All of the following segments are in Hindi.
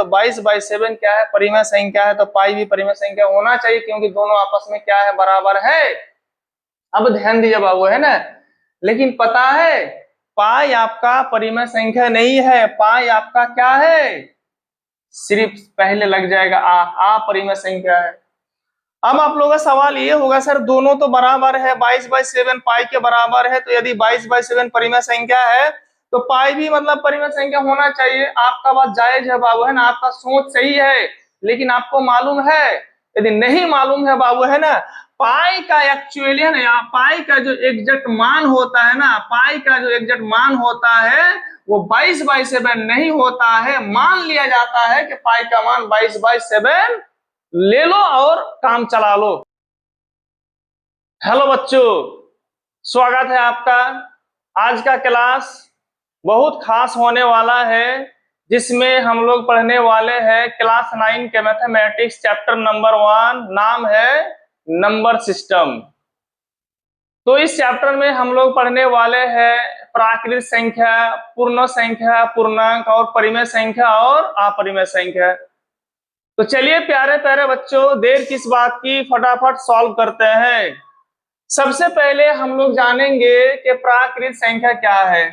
तो 22/7 क्या है, परिमेय संख्या है, तो पाई भी परिमेय संख्या होना चाहिए क्योंकि दोनों आपस में क्या है, बराबर है। अब ध्यान दीजिए बाबू, है ना। लेकिन पता है पाई आपका परिमेय संख्या नहीं है, पाई आपका क्या है, सिर्फ पहले लग जाएगा आ परिमेय संख्या है। अब आप लोगों का सवाल ये होगा सर दोनों तो बराबर है, 22/7 पाई के बराबर है, तो यदि 22/7 परिमेय संख्या है तो पाई भी मतलब परिमेय संख्या होना चाहिए। आपका बात जायज है बाबू, है ना, आपका सोच सही है। लेकिन आपको मालूम है, यदि नहीं मालूम है बाबू, है ना, पाई का एक्चुअली है ना, पाई का जो एग्जैक्ट मान होता है ना, पाई का जो एग्जैक्ट मान होता है वो 22/7 नहीं होता है। मान लिया जाता है कि पाई का मान 22/7 ले लो और काम चला लो। हेलो बच्चों, स्वागत है आपका। आज का क्लास बहुत खास होने वाला है, जिसमें हम लोग पढ़ने वाले हैं क्लास 9 के मैथमेटिक्स चैप्टर नंबर 1, नाम है नंबर सिस्टम। तो इस चैप्टर में हम लोग पढ़ने वाले हैं प्राकृत संख्या, पूर्ण संख्या, पूर्णांक और परिमेय संख्या और अपरिमेय संख्या। तो चलिए प्यारे प्यारे बच्चों, देर किस बात की, फटाफट सॉल्व करते हैं। सबसे पहले हम लोग जानेंगे कि प्राकृत संख्या क्या है।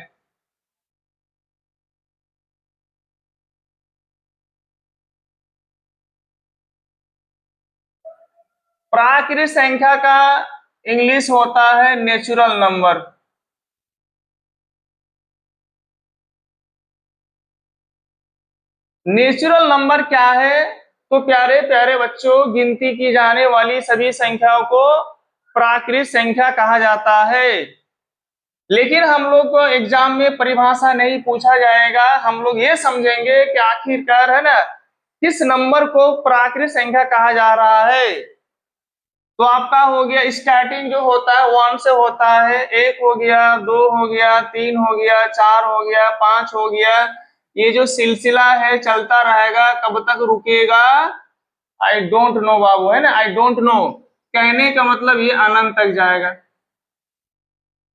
प्राकृत संख्या का इंग्लिश होता है नेचुरल नंबर। नेचुरल नंबर क्या है, तो प्यारे प्यारे बच्चों गिनती की जाने वाली सभी संख्याओं को प्राकृत संख्या कहा जाता है। लेकिन हम लोग को एग्जाम में परिभाषा नहीं पूछा जाएगा, हम लोग ये समझेंगे कि आखिरकार है ना किस नंबर को प्राकृत संख्या कहा जा रहा है। तो आपका हो गया स्टार्टिंग जो होता है 1 से होता है, 1 हो गया, 2 हो गया, 3 हो गया, 4 हो गया, 5 हो गया। ये जो सिलसिला है चलता रहेगा, कब तक रुकेगा आई डोंट नो बाबू, है ना, आई डोंट नो। कहने का मतलब ये अनंत तक जाएगा,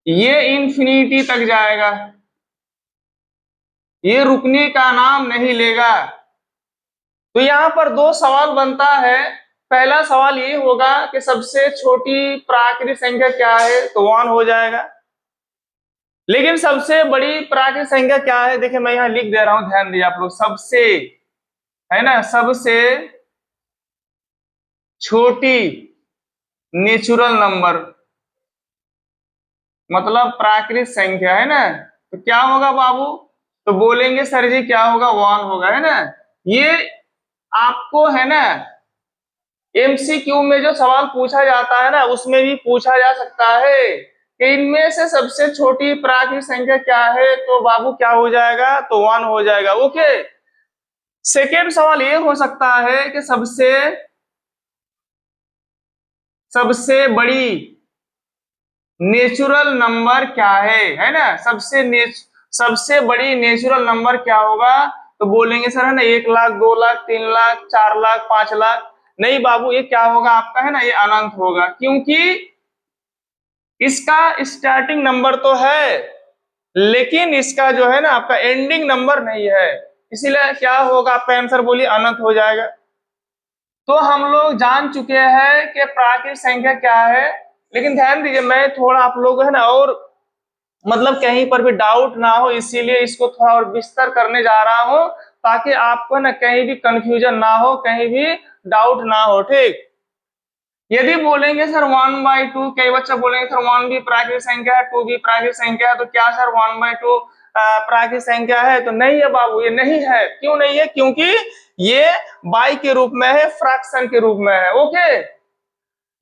ये इंफिनिटी तक जाएगा, ये रुकने का नाम नहीं लेगा। तो यहाँ पर दो सवाल बनता है। पहला सवाल ये होगा कि सबसे छोटी प्राकृत संख्या क्या है, तो 1 हो जाएगा। लेकिन सबसे बड़ी प्राकृत संख्या क्या है, देखिए मैं यहाँ लिख दे रहा हूं, ध्यान दिए आप लोग। सबसे, है ना, सबसे छोटी नेचुरल नंबर मतलब प्राकृत संख्या, है ना, तो क्या होगा बाबू, तो बोलेंगे सर जी क्या होगा, 1 होगा, है ना। ये आपको है ना एमसीक्यू में जो सवाल पूछा जाता है ना उसमें भी पूछा जा सकता है कि इनमें से सबसे छोटी प्राकृत संख्या क्या है, तो बाबू क्या हो जाएगा, तो 1 हो जाएगा। ओके। सेकेंड सवाल ये हो सकता है कि सबसे बड़ी नेचुरल नंबर क्या है ना, सबसे बड़ी नेचुरल नंबर क्या होगा, तो बोलेंगे सर है ना 1 लाख, 2 लाख, 3 लाख, 4 लाख, 5 लाख। नहीं बाबू, ये क्या होगा आपका, है ना, ये अनंत होगा, क्योंकि इसका स्टार्टिंग नंबर तो है लेकिन इसका जो है ना आपका एंडिंग नंबर नहीं है, इसीलिए क्या होगा, आपका आंसर बोलिए अनंत हो जाएगा। तो हम लोग जान चुके हैं कि प्राकृत संख्या क्या है। लेकिन ध्यान दीजिए, मैं थोड़ा आप लोग है ना और मतलब कहीं पर भी डाउट ना हो, इसीलिए इसको थोड़ा और विस्तार करने जा रहा हूं, ताकि आपको ना कहीं भी कंफ्यूजन ना हो, कहीं भी डाउट ना हो, ठीक। यदि बोलेंगे सर 1/2, कई बच्चे बोलेंगे सर 1 भी प्राकृत संख्या है, 2 भी प्राकृत संख्या है, तो क्या सर 1/2 प्राकृत संख्या है, तो नहीं है बाबू, ये नहीं है। क्यों नहीं है, क्योंकि ये बाई के रूप में है, फ्रैक्शन के रूप में है। ओके।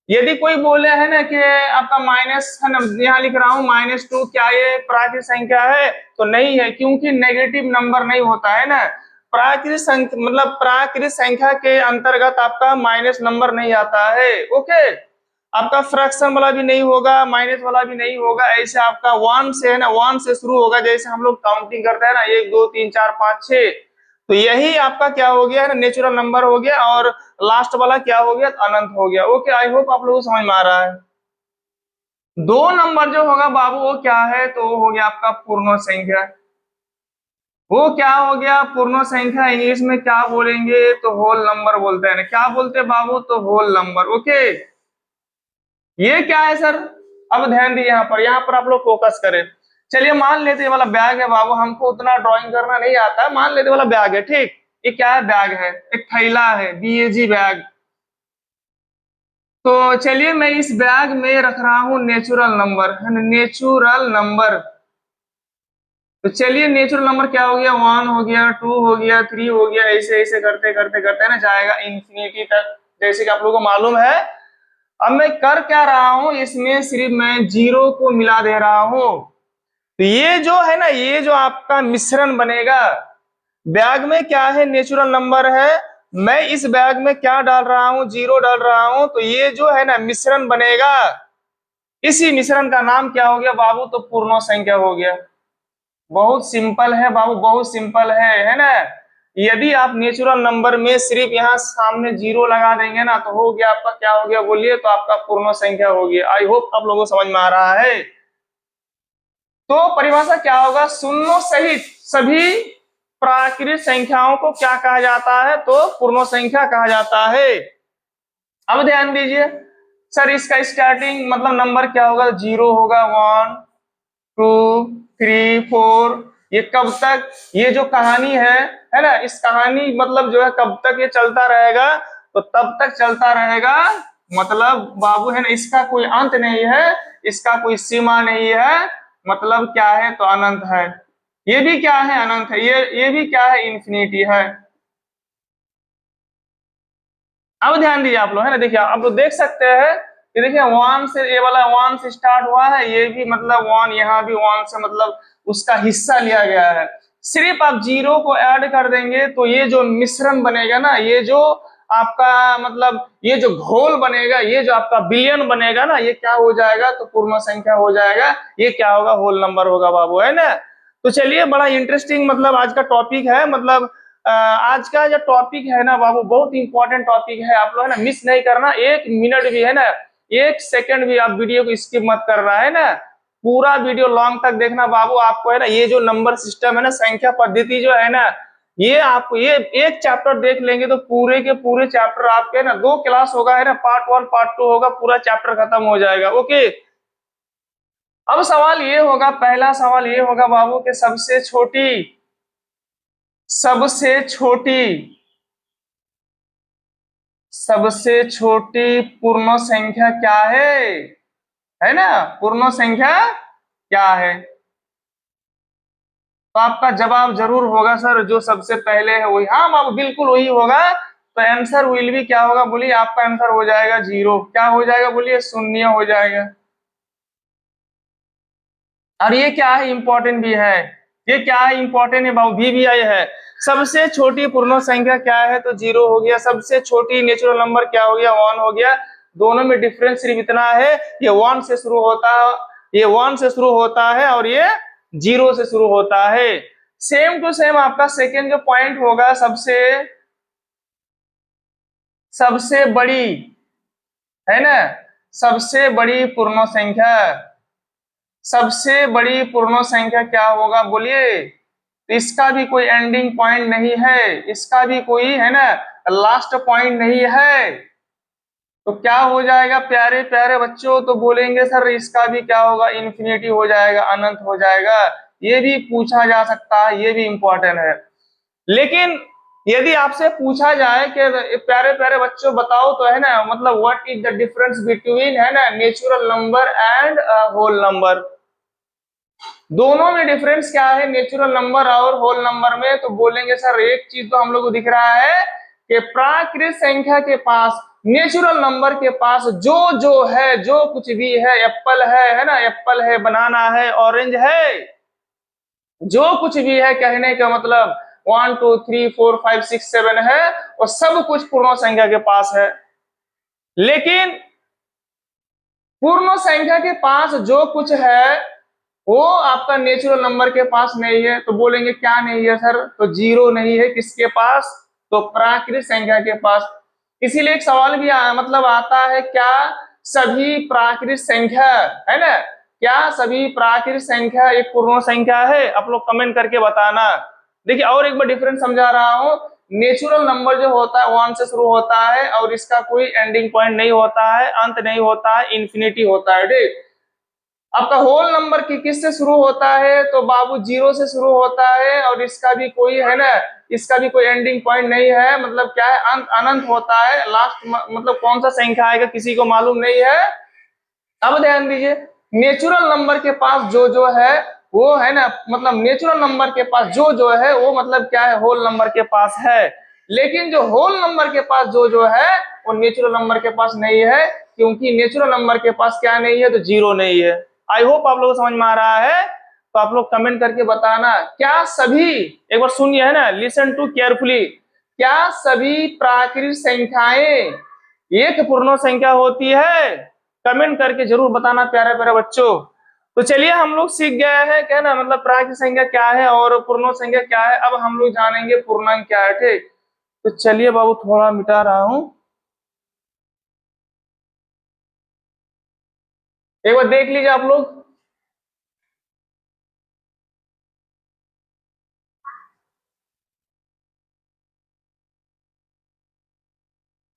यदि कोई बोले है ना कि आपका माइनस है ना, यहाँ लिख रहा हूं -2, क्या ये प्राकृत संख्या है, तो नहीं है, क्योंकि नेगेटिव नंबर नहीं होता है ना। प्राकृत संख्या मतलब प्राकृत संख्या के अंतर्गत आपका माइनस नंबर नहीं आता है। ओके। आपका फ्रैक्शन वाला भी नहीं होगा, माइनस वाला भी नहीं होगा, ऐसे आपका 1 से है ना, 1 से शुरू होगा, जैसे हम लोग काउंटिंग करते हैं ना, 1 2 3 4 5 6। तो यही आपका क्या हो गया है ना, नेचुरल नंबर हो गया, और लास्ट वाला क्या हो गया, अनंत हो गया। ओके, आई होप आप लोगों को समझ में आ रहा है। 2 नंबर जो होगा बाबू वो क्या है, तो वो हो गया आपका पूर्ण संख्या। वो क्या हो गया, पूर्ण संख्या इंग्लिश में क्या बोलेंगे, तो होल नंबर बोलते हैं ना, क्या बोलते हैं बाबू, तो होल नंबर। ओके, ये क्या है सर, अब ध्यान दिए यहाँ पर आप लोग फोकस करें। चलिए मान लेते ये वाला बैग है बाबू, हमको उतना ड्राइंग करना नहीं आता, मान लेते वाला बैग है, ठीक। ये क्या है, बैग है, एक थैला है, BAG बैग। तो चलिए मैं इस बैग में रख रहा हूँ नेचुरल नंबर, है ना, नेचुरल नंबर। तो चलिए नेचुरल नंबर क्या हो गया, 1 हो गया, 2 हो गया, 3 हो गया, ऐसे ऐसे करते करते करते ना जाएगा इंफिनिटी तक, जैसे कि आप लोगों को मालूम है। अब मैं कर क्या रहा हूं, इसमें सिर्फ मैं जीरो को मिला दे रहा हूं। तो ये जो है ना, ये जो आपका मिश्रण बनेगा, बैग में क्या है, नेचुरल नंबर है, मैं इस बैग में क्या डाल रहा हूं, जीरो डाल रहा हूं, तो ये जो है ना मिश्रण बनेगा, इसी मिश्रण का नाम क्या हो गया बाबू, तो पूर्ण संख्या हो गया। बहुत सिंपल है बाबू, बहुत सिंपल है ना। यदि आप नेचुरल नंबर में सिर्फ यहाँ सामने जीरो लगा देंगे ना, तो हो गया आपका, क्या हो गया बोलिए, तो आपका पूर्ण संख्या हो गया। आई होप आप लोगों को समझ में आ रहा है। तो परिभाषा क्या होगा, शून्यों सहित सभी प्राकृत संख्याओं को क्या कहा जाता है, तो पूर्ण संख्या कहा जाता है। अब ध्यान दीजिए सर, इसका स्टार्टिंग मतलब नंबर क्या होगा, जीरो होगा, 1 2 3 4, ये कब तक, ये जो कहानी है ना, इस कहानी मतलब जो है कब तक ये चलता रहेगा, तो तब तक चलता रहेगा, मतलब बाबू है ना, इसका कोई अंत नहीं है, इसका कोई सीमा नहीं है, मतलब क्या है, तो अनंत है। ये भी क्या है, अनंत है, ये भी क्या है, इन्फिनिटी है। अब ध्यान दीजिए आप लोग, है ना, देखिए आप लोग देख सकते हैं, ये देखिए 1 से, ये वाला 1 से स्टार्ट हुआ है, ये भी मतलब 1, यहाँ भी 1 से मतलब उसका हिस्सा लिया गया है। सिर्फ आप जीरो को ऐड कर देंगे तो ये जो मिश्रण बनेगा ना, ये जो आपका मतलब ये जो घोल बनेगा, ये जो आपका बिलियन बनेगा ना, ये क्या हो जाएगा, तो पूर्ण संख्या हो जाएगा। ये क्या होगा, होल नंबर होगा बाबू, है ना। तो चलिए बड़ा इंटरेस्टिंग मतलब आज का टॉपिक है, मतलब आज का जो टॉपिक है ना बाबू, बहुत इंपॉर्टेंट टॉपिक है, आप लोग है ना मिस नहीं करना, 1 मिनट भी है ना, 1 सेकंड भी आप वीडियो को स्किप मत करना, है ना। पूरा वीडियो लॉन्ग तक देखना बाबू, आपको है ना ये जो नंबर सिस्टम है ना, संख्या पद्धति जो है ना, ये आपको ये एक चैप्टर देख लेंगे तो पूरे के पूरे चैप्टर आपके है ना, 2 क्लास होगा, है ना, पार्ट 1 पार्ट 2 होगा, पूरा चैप्टर खत्म हो जाएगा। ओके, अब सवाल ये होगा, पहला सवाल ये होगा बाबू कि सबसे छोटी सबसे छोटी पूर्ण संख्या क्या है ना, पूर्ण संख्या क्या है। तो आपका जवाब जरूर होगा सर, जो सबसे पहले है वही, हाँ बाबू बिल्कुल वही होगा। तो आंसर विल भी क्या होगा बोलिए, आपका आंसर हो जाएगा जीरो, क्या हो जाएगा बोलिए, शून्य हो जाएगा। और ये क्या है, इंपॉर्टेंट भी है, ये क्या है, इंपॉर्टेंट है बाबू, भी आई है। सबसे छोटी पूर्ण संख्या क्या है, तो जीरो हो गया। सबसे छोटी नेचुरल नंबर क्या हो गया, 1 हो गया। दोनों में डिफरेंस सिर्फ इतना है, ये 1 से शुरू होता है, ये 1 से शुरू होता है, और ये जीरो से शुरू होता है। सेम टू सेम आपका सेकेंड जो पॉइंट होगा, सबसे सबसे बड़ी, है ना, सबसे बड़ी पूर्ण संख्या, सबसे बड़ी पूर्ण संख्या क्या होगा बोलिए। तो इसका भी कोई एंडिंग पॉइंट नहीं है, इसका भी कोई है ना लास्ट पॉइंट नहीं है। तो क्या हो जाएगा प्यारे प्यारे बच्चों, तो बोलेंगे सर इसका भी क्या होगा, इन्फिनिटी हो जाएगा, अनंत हो जाएगा। ये भी पूछा जा सकता है, ये भी इंपॉर्टेंट है। लेकिन यदि आपसे पूछा जाए कि प्यारे प्यारे बच्चों बताओ तो है ना, मतलब what is the difference between, है ना, natural number and whole number, दोनों में डिफरेंस क्या है, नेचुरल नंबर और होल नंबर में। तो बोलेंगे सर एक चीज तो हम लोग को दिख रहा है कि प्राकृत संख्या के पास, नेचुरल नंबर के पास जो जो है, जो कुछ भी है, एप्पल है ना, एप्पल है, बनाना है, ऑरेंज है, जो कुछ भी है, कहने का मतलब 1 2 3 4 5 6 7 है, और सब कुछ पूर्ण संख्या के पास है। लेकिन पूर्ण संख्या के पास जो कुछ है वो आपका नेचुरल नंबर के पास नहीं है। तो बोलेंगे क्या नहीं है सर, तो जीरो नहीं है, किसके पास, तो प्राकृत संख्या के पास। इसीलिए एक सवाल भी मतलब आता है, क्या सभी प्राकृत संख्या, है ना, क्या सभी प्राकृत संख्या एक पूर्ण संख्या है, आप लोग कमेंट करके बताना। देखिए और एक बार डिफरेंस समझा रहा हूँ। नेचुरल नंबर जो होता है 1 से शुरू होता है और इसका कोई एंडिंग पॉइंट नहीं होता है, अंत नहीं होता है, इन्फिनिटी होता है। ठीक, आपका होल नंबर की किस से शुरू होता है, तो बाबू 0 से शुरू होता है और इसका भी कोई है ना, इसका भी कोई एंडिंग पॉइंट नहीं है, मतलब क्या है, अंत अनंत होता है। लास्ट मतलब कौन सा संख्या आएगा किसी को मालूम नहीं है। अब ध्यान दीजिए, नेचुरल नंबर के पास जो है वो है ना, मतलब नेचुरल नंबर के पास जो है वो मतलब क्या है, होल नंबर के पास है। लेकिन जो होल नंबर के पास जो है वो नेचुरल नंबर के पास नहीं है, क्योंकि नेचुरल नंबर के पास क्या नहीं है, तो 0 नहीं है। आई होप आप लोगों को समझ में आ रहा है। तो आप लोग कमेंट करके बताना, क्या सभी, एक बार सुनिए है ना, लिसन टू केयरफुली, क्या सभी प्राकृतिक संख्याएं एक पूर्ण संख्या होती है? कमेंट करके जरूर बताना प्यारे प्यारे बच्चों। तो चलिए हम लोग सीख गए हैं क्या ना, मतलब प्राकृतिक संख्या क्या है और पूर्ण संख्या क्या है। अब हम लोग जानेंगे पूर्णांक क्या है। ठीक, तो चलिए बाबू थोड़ा मिटा रहा हूं, एक बार देख लीजिए आप लोग।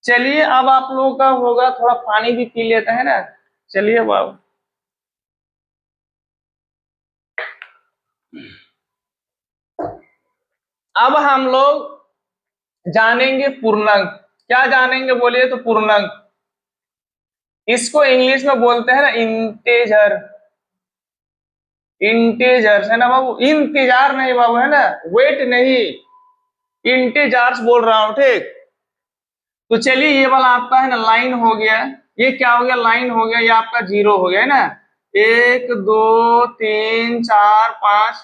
चलिए अब आप लोगों का होगा, थोड़ा पानी भी पी लेते हैं ना। चलिए बाबू, अब हम लोग जानेंगे पूर्णांक। क्या जानेंगे बोलिए, तो पूर्णांक, इसको इंग्लिश में बोलते हैं ना इंटेजर। इंटेजर्स है ना बाबू, इंतजार नहीं बाबू, है ना, वेट नहीं, इंटेजर्स बोल रहा हूं। ठीक, तो चलिए ये वाला आपका है ना लाइन हो गया, ये क्या हो गया, लाइन हो गया, ये आपका 0 हो गया है ना। 1 2 3 4 5,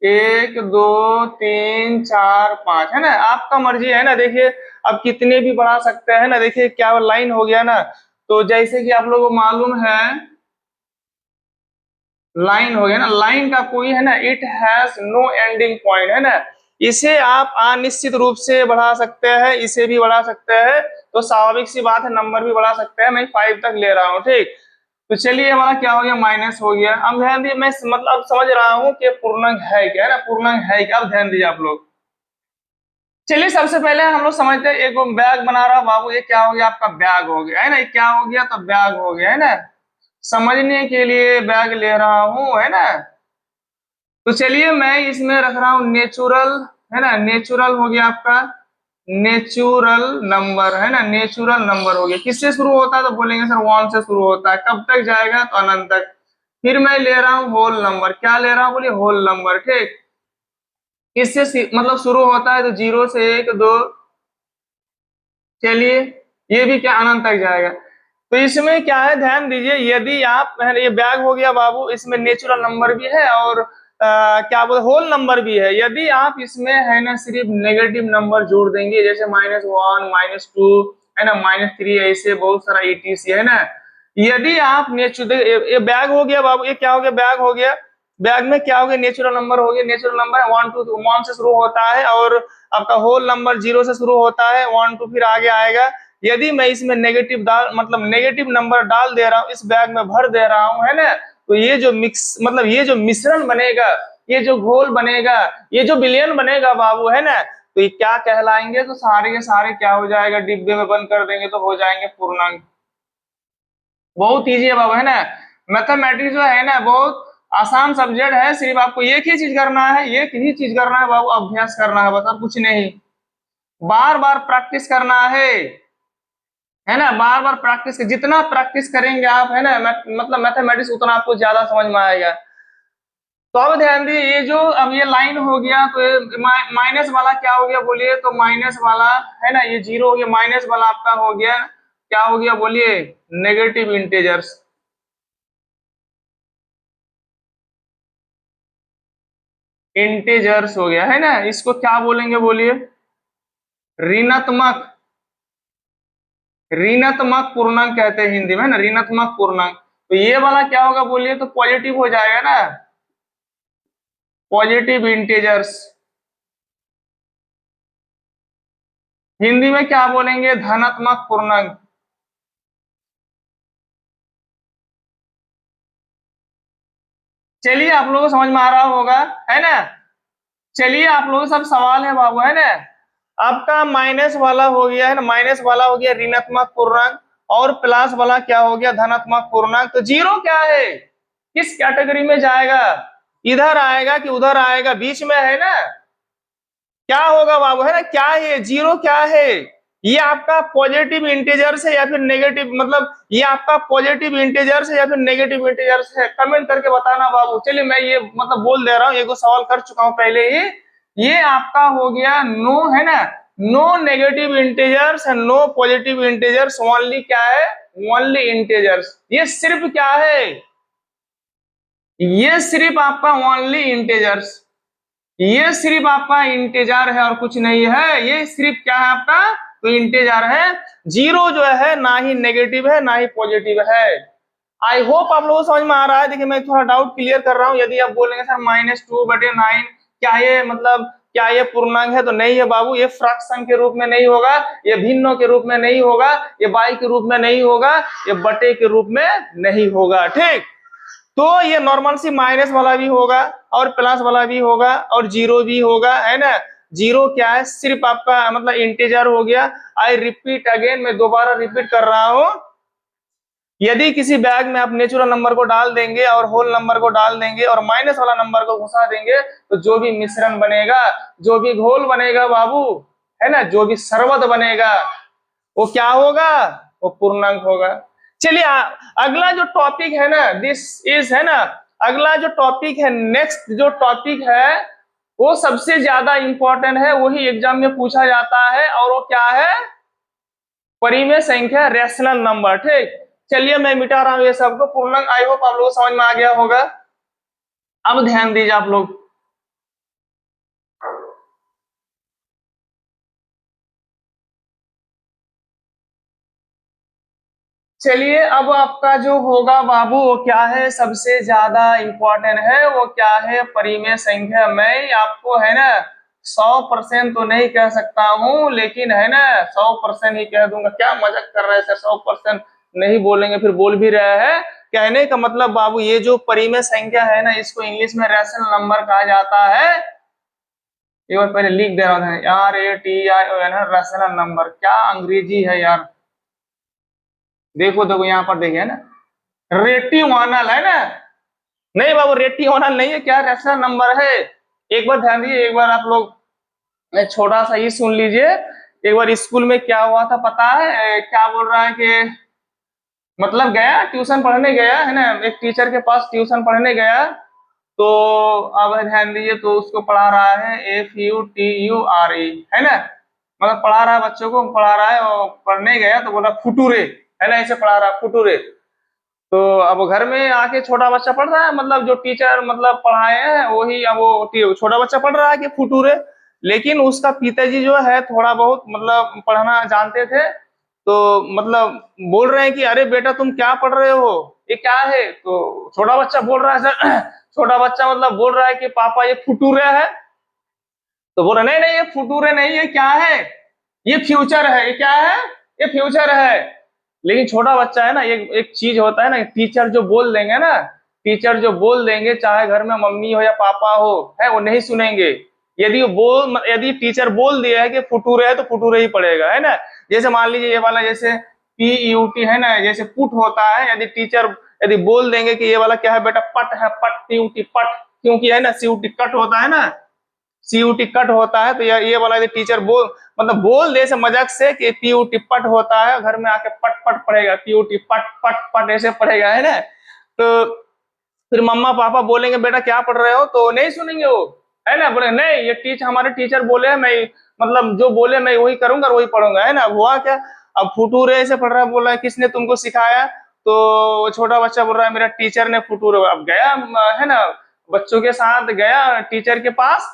1 2 3 4 5 है ना, आपका मर्जी है ना। देखिए अब कितने भी बढ़ा सकते हैं ना, देखिए क्या लाइन हो गया ना। तो जैसे कि आप लोगों को मालूम है, लाइन हो गया ना, लाइन का कोई है ना, it has no ending point है ना। इसे आप अनिश्चित रूप से बढ़ा सकते हैं, इसे भी बढ़ा सकते हैं, तो स्वाभाविक सी बात है नंबर भी बढ़ा सकते हैं। मैं 5 तक ले रहा हूँ। ठीक, तो चलिए हमारा क्या हो गया, माइनस हो गया। अब ध्यान दिए, मैं मतलब अब समझ रहा हूँ कि पूर्णांक है क्या, है ना, पूर्णांक है क्या। अब ध्यान दीजिए आप लोग। चलिए सबसे पहले हम लोग समझते हैं, एक बैग बना रहा हूं बाबू, ये क्या हो गया, आपका बैग हो गया है ना, ये क्या हो गया, तो बैग हो गया है ना। समझने के लिए बैग ले रहा हूं है ना। तो चलिए मैं इसमें रख रहा हूं नेचुरल, है ना, नेचुरल हो गया आपका, नेचुरल नंबर है ना, नेचुरल नंबर हो गया। किससे शुरू होता है, तो बोलेंगे सर 1 से शुरू होता है, कब तक जाएगा, तो अनंत तक। फिर मैं ले रहा हूँ होल नंबर, क्या ले रहा हूँ बोलिए, होल नंबर। ठीक, किससे मतलब शुरू होता है, तो 0 से 1 2, चलिए ये भी क्या अनंत तक जाएगा। तो इसमें क्या है, ध्यान दीजिए, यदि आप है ना, ये बैग हो गया बाबू, इसमें नेचुरल नंबर भी है और क्या बोलते होल नंबर भी है। यदि आप इसमें है ना सिर्फ नेगेटिव नंबर जोड़ देंगे, जैसे -1 -2 है ना, -3, ऐसे बहुत सारा ETC है ना। यदि आप नेचुरल, ये बैग हो गया बाबू, ये क्या हो गया, बैग हो गया। बैग में क्या हो गया, नेचुरल नंबर हो गया। नेचुरल नंबर 1 से शुरू होता है और आपका होल नंबर 0 से शुरू होता है, 1 2 फिर आगे आएगा। यदि मैं इसमें नेगेटिव डाल मतलब नेगेटिव नंबर डाल दे रहा हूँ, इस बैग में भर दे रहा हूँ है ना, तो ये जो मिक्स मतलब ये जो मिश्रण बनेगा, ये जो घोल बनेगा, ये जो विलयन बनेगा बाबू है ना, तो ये क्या कहलाएंगे, तो सारे के सारे क्या हो जाएगा, डिब्बे में बंद कर देंगे तो हो जाएंगे पूर्णांक। बहुत इजी है बाबू है ना। मैथमेटिक्स जो है ना बहुत आसान सब्जेक्ट है, सिर्फ आपको एक ही चीज करना है, एक ही चीज करना है बाबू, अभ्यास करना है बस, और कुछ नहीं। बार बार प्रैक्टिस करना है ना, बार बार प्रैक्टिस, जितना प्रैक्टिस करेंगे आप है ना, मतलब मैथमेटिक्स उतना आपको ज्यादा समझ में आएगा। तो अब ध्यान दिए, ये जो अब ये लाइन हो गया, तो ये माइनस वाला क्या हो गया बोलिए, तो माइनस वाला है ना, ये 0 हो गया, माइनस वाला आपका हो गया, क्या हो गया बोलिए, नेगेटिव इंटेजर्स। इंटेजर्स हो गया है ना, इसको क्या बोलेंगे बोलिए, ऋणात्मक, ऋणात्मक पूर्णांक कहते हैं हिंदी में, है ना, ऋणात्मक पूर्णांक। तो ये वाला क्या होगा बोलिए, तो पॉजिटिव हो जाएगा ना, पॉजिटिव इंटेजर्स। हिंदी में क्या बोलेंगे, धनात्मक पूर्णांक। चलिए आप लोगों को समझ में आ रहा होगा, है ना। चलिए आप लोगों सब सवाल है बाबू, है ना। आपका माइनस वाला हो गया है ना, माइनस वाला हो गया ऋणात्मक पूर्णांक, और प्लस वाला क्या हो गया धनात्मक पूर्णांक। तो जीरो क्या है, किस कैटेगरी में जाएगा, इधर आएगा कि उधर आएगा, बीच में है ना। क्या होगा बाबू, है ना, क्या है जीरो, क्या है ये आपका पॉजिटिव इंटीजर्स है या फिर नेगेटिव, मतलब ये आपका पॉजिटिव इंटीजर्स है या फिर नेगेटिव इंटीजर्स है, कमेंट करके बताना बाबू। चलिए मैं ये मतलब बोल दे रहा हूँ, एक सवाल कर चुका हूँ पहले ही। ये आपका हो गया नो, है ना, no negative integers and no positive integers, only क्या है, ओनली इंटीजर्स। ये सिर्फ क्या है, ये सिर्फ आपका ओनली इंटीजर्स, ये सिर्फ आपका इंटीजर है और कुछ नहीं है। ये सिर्फ क्या है आपका, तो इंटीजर है। जीरो जो है ना ही नेगेटिव है ना ही पॉजिटिव है। आई होप आप लोगों को समझ में आ रहा है। देखिए मैं थोड़ा डाउट क्लियर कर रहा हूँ। यदि आप बोलेंगे सर -2/9 क्या ये मतलब क्या ये पूर्णांक है, तो नहीं है बाबू। ये फ्रैक्शन के रूप में नहीं होगा, ये भिन्नों के रूप में नहीं होगा, ये बाई के रूप में नहीं होगा, ये बटे के रूप में नहीं होगा। ठीक, तो ये नॉर्मल सी माइनस वाला भी होगा और प्लस वाला भी होगा और जीरो भी होगा, है ना। जीरो क्या है, सिर्फ आपका मतलब इंटीजर हो गया। आई रिपीट अगेन, मैं दोबारा रिपीट कर रहा हूं, यदि किसी बैग में आप नेचुरल नंबर को डाल देंगे और होल नंबर को डाल देंगे और माइनस वाला नंबर को घुसा देंगे, तो जो भी मिश्रण बनेगा, जो भी घोल बनेगा बाबू, है ना, जो भी शरबत बनेगा, वो क्या होगा, वो पूर्णांक होगा। चलिए अगला जो टॉपिक है ना, दिस इज, है ना, अगला जो टॉपिक है, नेक्स्ट जो टॉपिक है वो सबसे ज्यादा इंपॉर्टेंट है, वही एग्जाम में पूछा जाता है, और वो क्या है, परिमेय संख्या, रैशनल नंबर। ठीक, चलिए मैं मिटा रहा हूं ये सबको, पूर्णांक। आई होप आप लोगों को समझ में आ गया होगा। अब ध्यान दीजिए आप लोग, चलिए अब आपका जो होगा बाबू वो क्या है, सबसे ज्यादा इंपॉर्टेंट है, वो क्या है, परिमेय संख्या। मैं आपको, है ना, 100% तो नहीं कह सकता हूं, लेकिन है ना 100% ही कह दूंगा। क्या मजाक कर रहे हैं सर, 100% नहीं बोलेंगे, फिर बोल भी रहे हैं। कहने का मतलब बाबू, ये जो परिमेय संख्या है ना, इसको इंग्लिश में रैशनल नंबर कहा जाता है। एक बार पहले लिख दे रहा था यार, RATION, रैशनल नंबर, क्या अंग्रेजी है यार। देखो देखो यहाँ पर देखिए ना, रेटियोनल, है ना। नहीं बाबू, रेटियोनल नहीं है, क्या रैशनल नंबर है। एक बार ध्यान दीजिए, एक बार आप लोग छोटा सा ही सुन लीजिए। एक बार स्कूल में क्या हुआ था पता है, क्या बोल रहा है कि मतलब गया ट्यूशन पढ़ने गया, है ना, एक टीचर के पास ट्यूशन पढ़ने गया। तो अब ध्यान दीजिए, तो उसको पढ़ा रहा है FUTURE, है ना, मतलब पढ़ा रहा है, बच्चों को पढ़ा रहा है, और पढ़ने गया तो बोला फुटूरे, है ना, ऐसे पढ़ा रहा है फुटूरे। तो अब घर में आके छोटा बच्चा पढ़ रहा है, मतलब जो टीचर मतलब पढ़ाए हैं वही, अब वो छोटा बच्चा पढ़ रहा है कि फुटूरे। लेकिन उसका पिताजी जो है थोड़ा बहुत मतलब पढ़ना जानते थे, तो मतलब बोल रहे हैं कि अरे बेटा तुम क्या पढ़ रहे हो, ये क्या है। तो छोटा बच्चा बोल रहा है सर छोटा बच्चा मतलब बोल रहा है कि पापा ये फुटूरे है। तो बोल रहा नहीं नहीं, ये फुटूरे नहीं, ये क्या है, ये फ्यूचर है, ये क्या है, ये फ्यूचर है। लेकिन छोटा बच्चा है ना, एक एक चीज होता है ना, टीचर जो बोल देंगे ना, टीचर जो बोल देंगे, चाहे घर में मम्मी हो या पापा हो, है, वो नहीं सुनेंगे। यदि टीचर बोल दिया है कि फुटूरे है, तो फुटूरे ही पड़ेगा, है ना। जैसे मान लीजिए ये वाला, जैसे PUT, है ना, जैसे पुट होता है, यदि टीचर यदि बोल देंगे कि ये वाला क्या है बेटा, पट है, पट, PUT पट, क्योंकि है ना CUT कट होता है ना, CUT कट होता है। तो ये वाला यदि टीचर बोल मतलब बोल दे से मजाक से कि PUT पट होता है, घर में आके पट पट पड़ेगा, PUT पट पट पट ऐसे पड़ेगा, है ना। तो फिर मम्मा पापा बोलेंगे बेटा क्या पढ़ रहे हो, तो नहीं सुनेंगे वो, है ना, बोले नहीं ये हमारे टीचर बोले हैं, मैं मतलब जो बोले मैं वही करूंगा और वही पढ़ूंगा, है ना। हुआ क्या, अब फुटूरे से पढ़ रहा है, बोल रहा है किसने तुमको सिखाया। तो छोटा बच्चा बोल रहा है मेरा टीचर ने फुटूरे। अब गया, है ना, बच्चों के साथ गया टीचर के पास,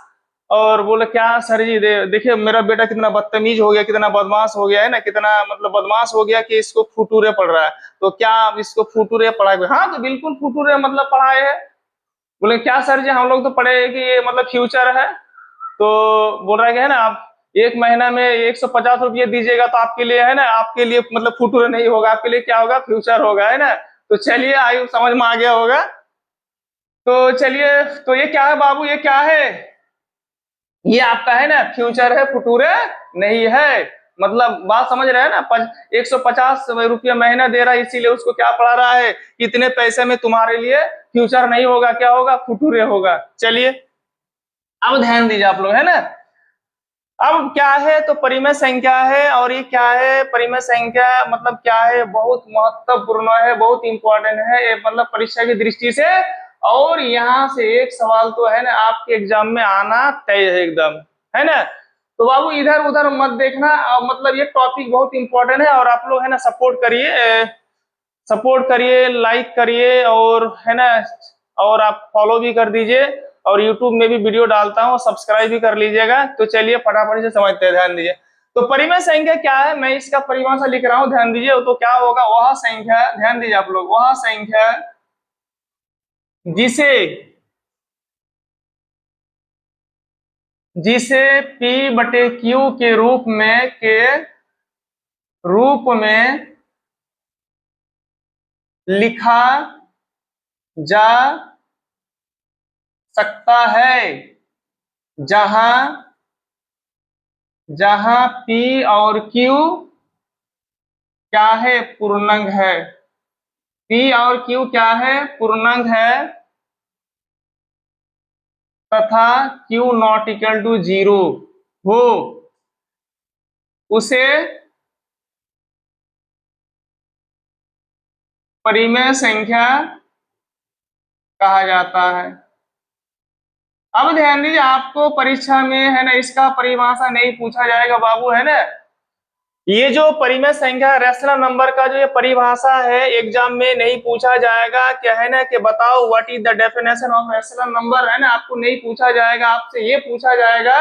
और बोले क्या सर जी, देखिए मेरा बेटा कितना बदतमीज हो गया, कितना बदमाश हो गया, है ना, कितना मतलब बदमाश हो गया कि इसको फुटूरे पढ़ रहा है। तो क्या आप इसको फुटूरे पढ़ाए। हाँ तो बिल्कुल फुटूरे मतलब पढ़ाए हैं। बोले क्या सर जी, हम लोग तो पढ़े हैं कि ये मतलब फ्यूचर है। तो बोल रहा है कि है ना, आप एक महीना में 150 रुपये दीजिएगा, तो आपके लिए, है ना, आपके लिए मतलब फुटूरे नहीं होगा, आपके लिए क्या होगा, फ्यूचर होगा, है ना। तो चलिए आयु समझ में आ गया होगा। तो चलिए, तो ये क्या है बाबू, ये क्या है, ये आपका है ना फ्यूचर है, फुटूरे नहीं है। मतलब बात समझ रहे हैं ना। 150 रुपया महीना दे रहा है, इसीलिए उसको क्या पढ़ा रहा है, कितने पैसे में तुम्हारे लिए फ्यूचर नहीं होगा, क्या होगा, फुटूरे होगा। चलिए अब ध्यान दीजिए आप लोग, है ना। अब क्या है, तो परिमेय संख्या है, और ये क्या है, परिमेय संख्या मतलब क्या है, बहुत महत्वपूर्ण है, बहुत इंपॉर्टेंट है ये, मतलब परीक्षा की दृष्टि से। और यहाँ से एक सवाल तो है ना आपके एग्जाम में आना तय है एकदम, है ना। तो बाबू इधर उधर मत देखना, मतलब ये टॉपिक बहुत इंपॉर्टेंट है, और आप लोग है ना सपोर्ट करिए, सपोर्ट करिए, लाइक करिए, और है ना, और आप फॉलो भी कर दीजिए, और यूट्यूब में भी वीडियो डालता हूँ, सब्सक्राइब भी कर लीजिएगा। तो चलिए फटाफट से समझते हैं, ध्यान दीजिए। तो परिमेय संख्या क्या है, मैं इसका परिभाषा लिख रहा हूँ, ध्यान दीजिए। तो क्या होगा, वह संख्या, ध्यान दीजिए आप लोग, वह संख्या जिसे जिसे P बटे Q के रूप में लिखा जा सकता है, जहां जहां P और Q क्या है, पूर्णांक है। P और Q क्या है, पूर्णांक है, तथा Q नॉट इक्वल टू 0 हो, उसे परिमेय संख्या कहा जाता है। अब ध्यान दीजिए, आपको परीक्षा में है ना इसका परिभाषा नहीं पूछा जाएगा बाबू, है ना। ये जो परिमेय संख्या रैशनल नंबर का जो ये परिभाषा है, एग्जाम में नहीं पूछा जाएगा, क्या है ना, कि बताओ what is the definition of rational number, है ना, आपको नहीं पूछा जाएगा। आपसे ये पूछा जाएगा,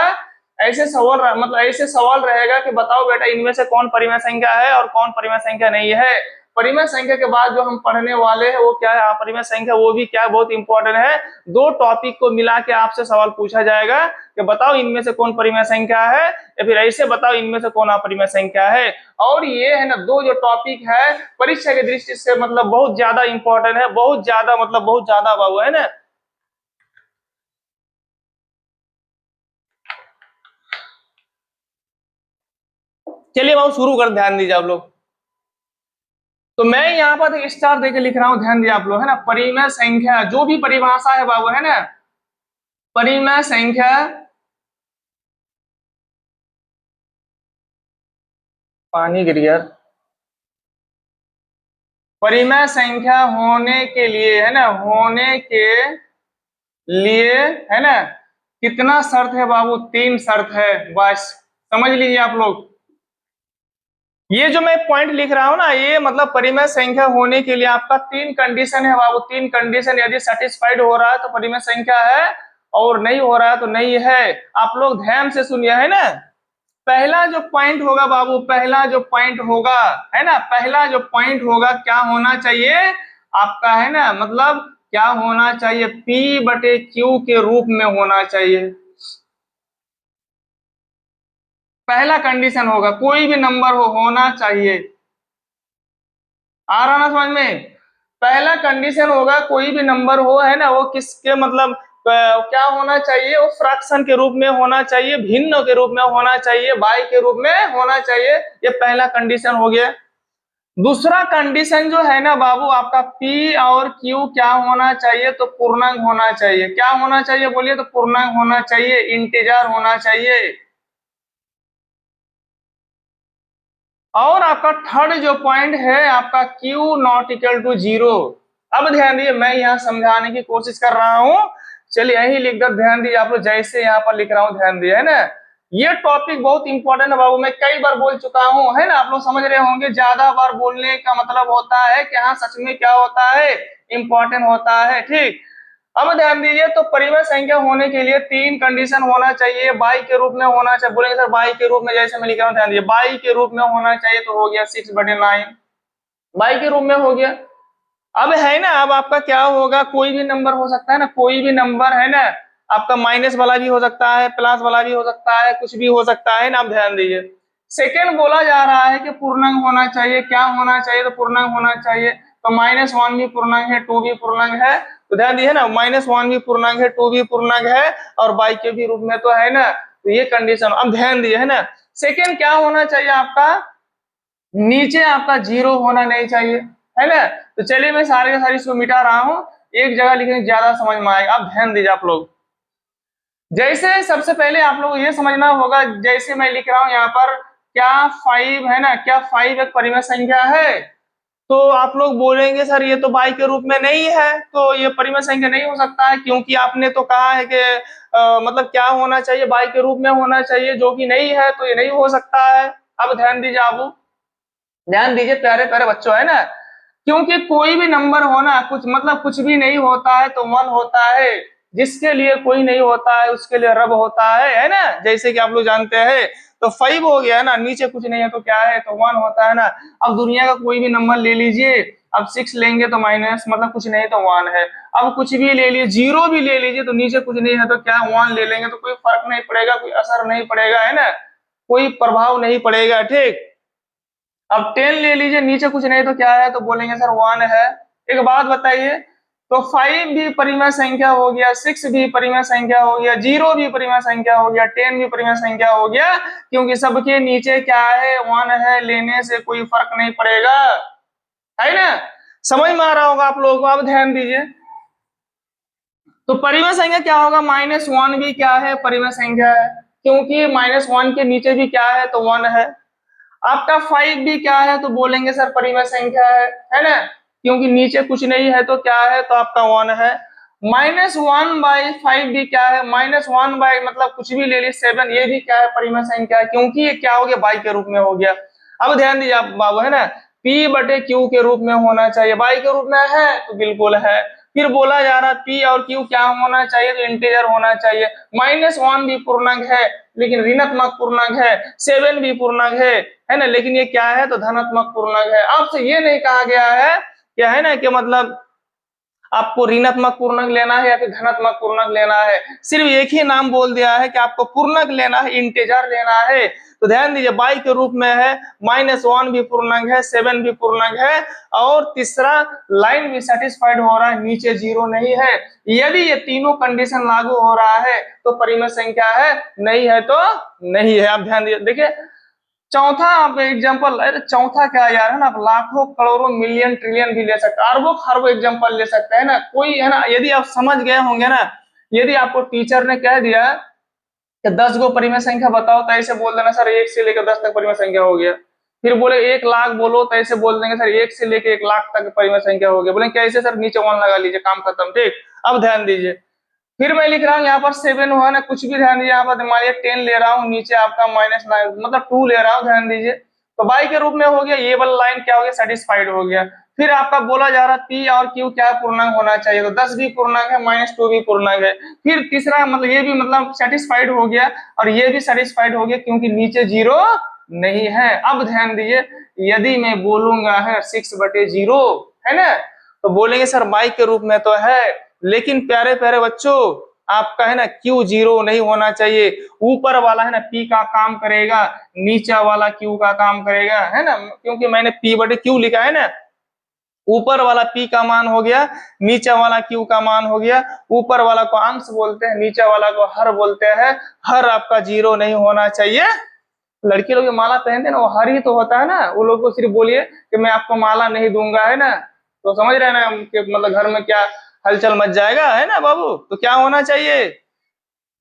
ऐसे सवाल मतलब ऐसे सवाल रहेगा कि बताओ बेटा इनमें से कौन परिमेय संख्या है और कौन परिमेय संख्या नहीं है। परिमेय संख्या के बाद जो हम पढ़ने वाले हैं वो क्या है, अपरिमेय संख्या, वो भी क्या है, बहुत इंपॉर्टेंट है। दो टॉपिक को मिला के आपसे सवाल पूछा जाएगा कि बताओ इनमें से कौन परिमेय संख्या है, या फिर ऐसे बताओ इनमें से कौन अपरिमेय संख्या है। और ये है ना दो जो टॉपिक है परीक्षा की दृष्टि से मतलब बहुत ज्यादा इंपॉर्टेंट है, बहुत ज्यादा, मतलब बहुत ज्यादा बाबू, है ना। चलिए बाबू शुरू कर, ध्यान दीजिए आप लोग। तो मैं यहाँ पर एक स्टार देके लिख रहा हूँ, ध्यान दिया आप लोग, है ना। परिमेय संख्या जो भी परिभाषा है बाबू, है ना, परिमेय संख्या, पानी गिर गया, परिमेय संख्या होने के लिए, है ना, होने के लिए, है ना, कितना शर्त है बाबू, तीन शर्त है, बस समझ लीजिए आप लोग। ये जो मैं पॉइंट लिख रहा हूं ना, ये मतलब परिमेय संख्या होने के लिए आपका तीन कंडीशन है बाबू, तीन कंडीशन, यदि सेटिस्फाइड हो रहा है तो परिमेय संख्या है, और नहीं हो रहा है तो नहीं है। आप लोग ध्यान से सुनिए, है ना। पहला जो पॉइंट होगा बाबू, पहला जो पॉइंट होगा, है ना, पहला जो पॉइंट होगा, क्या होना चाहिए आपका, है ना, मतलब क्या होना चाहिए, P बटे Q के रूप में होना चाहिए। पहला कंडीशन होगा, कोई भी नंबर हो, होना चाहिए। आ रहा ना समझ में। पहला कंडीशन होगा, कोई भी नंबर हो, है ना, वो किसके मतलब क्या होना चाहिए, वो फ्रैक्शन के रूप में होना चाहिए, भिन्न के रूप में होना चाहिए, बाई के रूप में होना चाहिए। ये पहला कंडीशन हो गया। दूसरा कंडीशन जो है ना बाबू आपका, P और Q क्या होना चाहिए, तो पूर्णांक होना चाहिए। क्या होना चाहिए बोलिए, तो पूर्णांक होना चाहिए, इंटीजर होना चाहिए। और आपका थर्ड जो पॉइंट है आपका, Q नॉट इक्वल टू 0। अब ध्यान दीजिए, मैं यहाँ समझाने की कोशिश कर रहा हूँ, चलिए यही लिख कर ध्यान दीजिए आप लोग, जैसे यहाँ पर लिख रहा हूँ, ध्यान दीजिए, है ना। ये टॉपिक बहुत इंपॉर्टेंट है बाबू, मैं कई बार बोल चुका हूँ, है ना, आप लोग समझ रहे होंगे। ज्यादा बार बोलने का मतलब होता है कि हाँ सच में क्या होता है, इंपॉर्टेंट होता है, ठीक। अब ध्यान दीजिए, तो परिमेय संख्या होने के लिए तीन कंडीशन होना चाहिए, बाई के रूप में होना चाहिए। बोलेंगे सर बाई के रूप में, जैसे मैं लिख रहा हूँ, ध्यान दीजिए, बाई के रूप में होना चाहिए, तो हो गया 6/9, बाई के रूप में हो गया। अब है ना, अब आपका क्या होगा, कोई भी नंबर हो सकता है ना, कोई भी नंबर, है ना, आपका माइनस वाला भी हो सकता है, प्लस वाला भी हो सकता है, कुछ भी हो सकता है ना। आप ध्यान दीजिए, सेकेंड बोला जा रहा है कि पूर्णांक होना चाहिए। क्या होना चाहिए, तो पूर्णांक होना चाहिए। तो -1 भी पूर्णांक है, 2 भी पूर्णांक है। तो ध्यान दीजिए ना, -1 भी पूर्णांक है, 2 भी पूर्णांक है, और बाई के भी रूप में तो है ना। तो ये कंडीशन। अब ध्यान दिए, है ना। सेकेंड क्या होना चाहिए आपका, नीचे आपका जीरो होना नहीं चाहिए, है ना। तो चलिए मैं सारे के सारे इसको मिटा रहा हूं, एक जगह लिखने ज्यादा समझ में आएगा। अब ध्यान दीजिए आप लोग, जैसे सबसे पहले आप लोग ये समझना होगा, जैसे मैं लिख रहा हूं यहाँ पर, क्या 5 है ना, क्या 5 एक परिमेय संख्या है? तो आप लोग बोलेंगे सर ये तो बाई के रूप में नहीं है, तो ये परिमेय संख्या नहीं हो सकता है, क्योंकि आपने तो कहा है कि मतलब क्या होना चाहिए, बाई के रूप में होना चाहिए, जो कि नहीं है, तो ये नहीं हो सकता है। अब ध्यान दीजिए आप, ध्यान दीजिए प्यारे प्यारे बच्चों, है ना। क्योंकि कोई भी नंबर होना, कुछ मतलब कुछ भी नहीं होता है तो 1 होता है, जिसके लिए कोई नहीं होता है उसके लिए रब होता है ना, जैसे कि आप लोग जानते हैं। तो 5 हो गया है ना, नीचे कुछ नहीं है तो क्या है, तो 1 होता है ना। अब दुनिया का कोई भी नंबर ले लीजिए, अब 6 लेंगे तो माइनस, मतलब कुछ नहीं तो 1 है। अब कुछ भी ले लीजिए, जीरो भी ले लीजिए, तो नीचे कुछ नहीं है तो क्या, 1 ले लेंगे, तो कोई फर्क नहीं पड़ेगा, कोई असर नहीं पड़ेगा, है ना, कोई प्रभाव नहीं पड़ेगा, ठीक। अब 10 ले लीजिए, नीचे कुछ नहीं तो क्या है, तो बोलेंगे सर 1 है। एक बात बताइए, तो 5 भी परिमेय संख्या हो गया, 6 भी परिमेय संख्या हो गया, 0 भी परिमेय संख्या हो गया, 10 भी परिमेय संख्या हो गया, क्योंकि सबके नीचे क्या है, 1 है, लेने से कोई फर्क नहीं पड़ेगा, है ना। समझ में आ रहा होगा आप लोगों को। अब ध्यान दीजिए, तो परिमेय संख्या क्या होगा, -1 भी क्या है, परिमेय संख्या है, क्योंकि -1 के नीचे भी क्या है, तो 1 है। आपका 5 भी क्या है, तो बोलेंगे सर परिमेय संख्या है ना, क्योंकि नीचे कुछ नहीं है तो क्या है, तो आपका 1 है। -1/5 भी क्या है, -1 बाई मतलब कुछ भी ले ली 7, ये भी क्या है, परिमेय संख्या है, क्योंकि ये क्या हो गया, बाई के रूप में हो गया। अब ध्यान दीजिए आप बाबू, है ना, P/Q के रूप में होना चाहिए, बाई के रूप में है तो बिल्कुल है। फिर बोला जा रहा P और Q क्या होना चाहिए, तो इंटीजर होना चाहिए। -1 भी पूर्णांक है लेकिन ऋणात्मक पूर्णांक है, 7 भी पूर्णांक है ना, लेकिन ये क्या है, तो धनात्मक पूर्णांक है। आपसे ये नहीं कहा गया है क्या, है ना, कि मतलब आपको ऋणात्मक पूर्णांक लेना है या फिर धनात्मक पूर्णांक लेना है, सिर्फ एक ही नाम बोल दिया है कि आपको पूर्णांक लेना है, इंटीजर लेना है। तो ध्यान दीजिए, बाई के रूप में है, -1 भी पूर्णांक है, 7 भी पूर्णांक है, और तीसरा लाइन भी सेटिस्फाइड हो रहा है, नीचे जीरो नहीं है। यदि ये तीनों कंडीशन लागू हो रहा है तो परिमेय संख्या है, नहीं है तो नहीं है। आप ध्यान दीजिए, देखिए चौथा आप एग्जांपल, अरे चौथा क्या यार, है ना, आप लाखों करोड़ों मिलियन ट्रिलियन भी ले सकते हैं, अरबों खरबों एग्जांपल ले सकते हैं ना, कोई, है ना, यदि आप समझ गए होंगे ना। यदि आपको टीचर ने कह दिया कि 10 गो परिमेय संख्या बताओ, तो ऐसे बोल देना सर 1 से लेकर 10 तक परिमेय संख्या हो गया। फिर बोले 1 लाख बोलो, तो ऐसे बोल देंगे सर 1 से लेकर 1 लाख तक परिमेय संख्या हो गया। बोले कैसे सर, नीचे 1 लगा लीजिए, काम खत्म, ठीक। अब ध्यान दीजिए, फिर मैं लिख रहा हूँ यहाँ पर 7 हुआ ना, कुछ भी ध्यान दीजिए, यहाँ पर मान लीजिए 10 ले रहा हूँ, नीचे आपका -9 मतलब 2 ले रहा हूँ, ध्यान दीजिए, तो बाई के रूप में हो गया, ये वाला लाइन क्या हो गया, सेटिस्फाइड हो गया। फिर आपका बोला जा रहा P और Q क्या पूर्णांक होना चाहिए, तो 10 भी पूर्णांक है, -2 भी पूर्णांक है। फिर तीसरा मतलब ये भी मतलब सेटिस्फाइड हो गया, और ये भी सेटिस्फाइड हो गया, क्योंकि नीचे जीरो नहीं है। अब ध्यान दीजिए, यदि मैं बोलूंगा है 6/0, है ना, तो बोलेंगे सर बाई के रूप में तो है, लेकिन प्यारे प्यारे बच्चों आपका, है ना, Q जीरो नहीं होना चाहिए। ऊपर वाला, है ना, P का काम करेगा, नीचा वाला Q का काम करेगा, है ना, क्योंकि मैंने P/Q लिखा है ना, ऊपर वाला P का मान हो गया, नीचा वाला Q का मान हो गया। ऊपर वाला को अंश बोलते हैं, नीचा वाला को हर बोलते हैं। हर आपका जीरो नहीं होना चाहिए। लड़की लोग माला पहनते हैं ना, वो हर ही तो होता है ना, वो लोग को सिर्फ बोलिए कि मैं आपको माला नहीं दूंगा, है ना, तो समझ रहे हैं ना कि मतलब घर में क्या हलचल मच जाएगा, है ना बाबू। तो क्या होना चाहिए,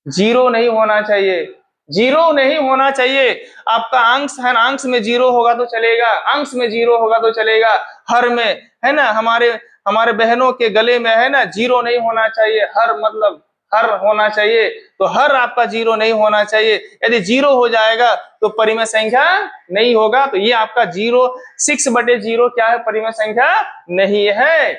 जीरो नहीं होना चाहिए, जीरो नहीं होना चाहिए। आपका अंश है ना, अंश में जीरो होगा तो चलेगा, अंश में जीरो होगा तो चलेगा। हर में, है ना, हमारे हमारे बहनों के गले में, है ना, जीरो नहीं होना चाहिए, हर मतलब हर होना चाहिए, तो हर आपका जीरो नहीं होना चाहिए। यदि जीरो हो जाएगा तो परिमेय संख्या नहीं होगा, तो ये आपका 6/0 क्या है, परिमेय संख्या नहीं है।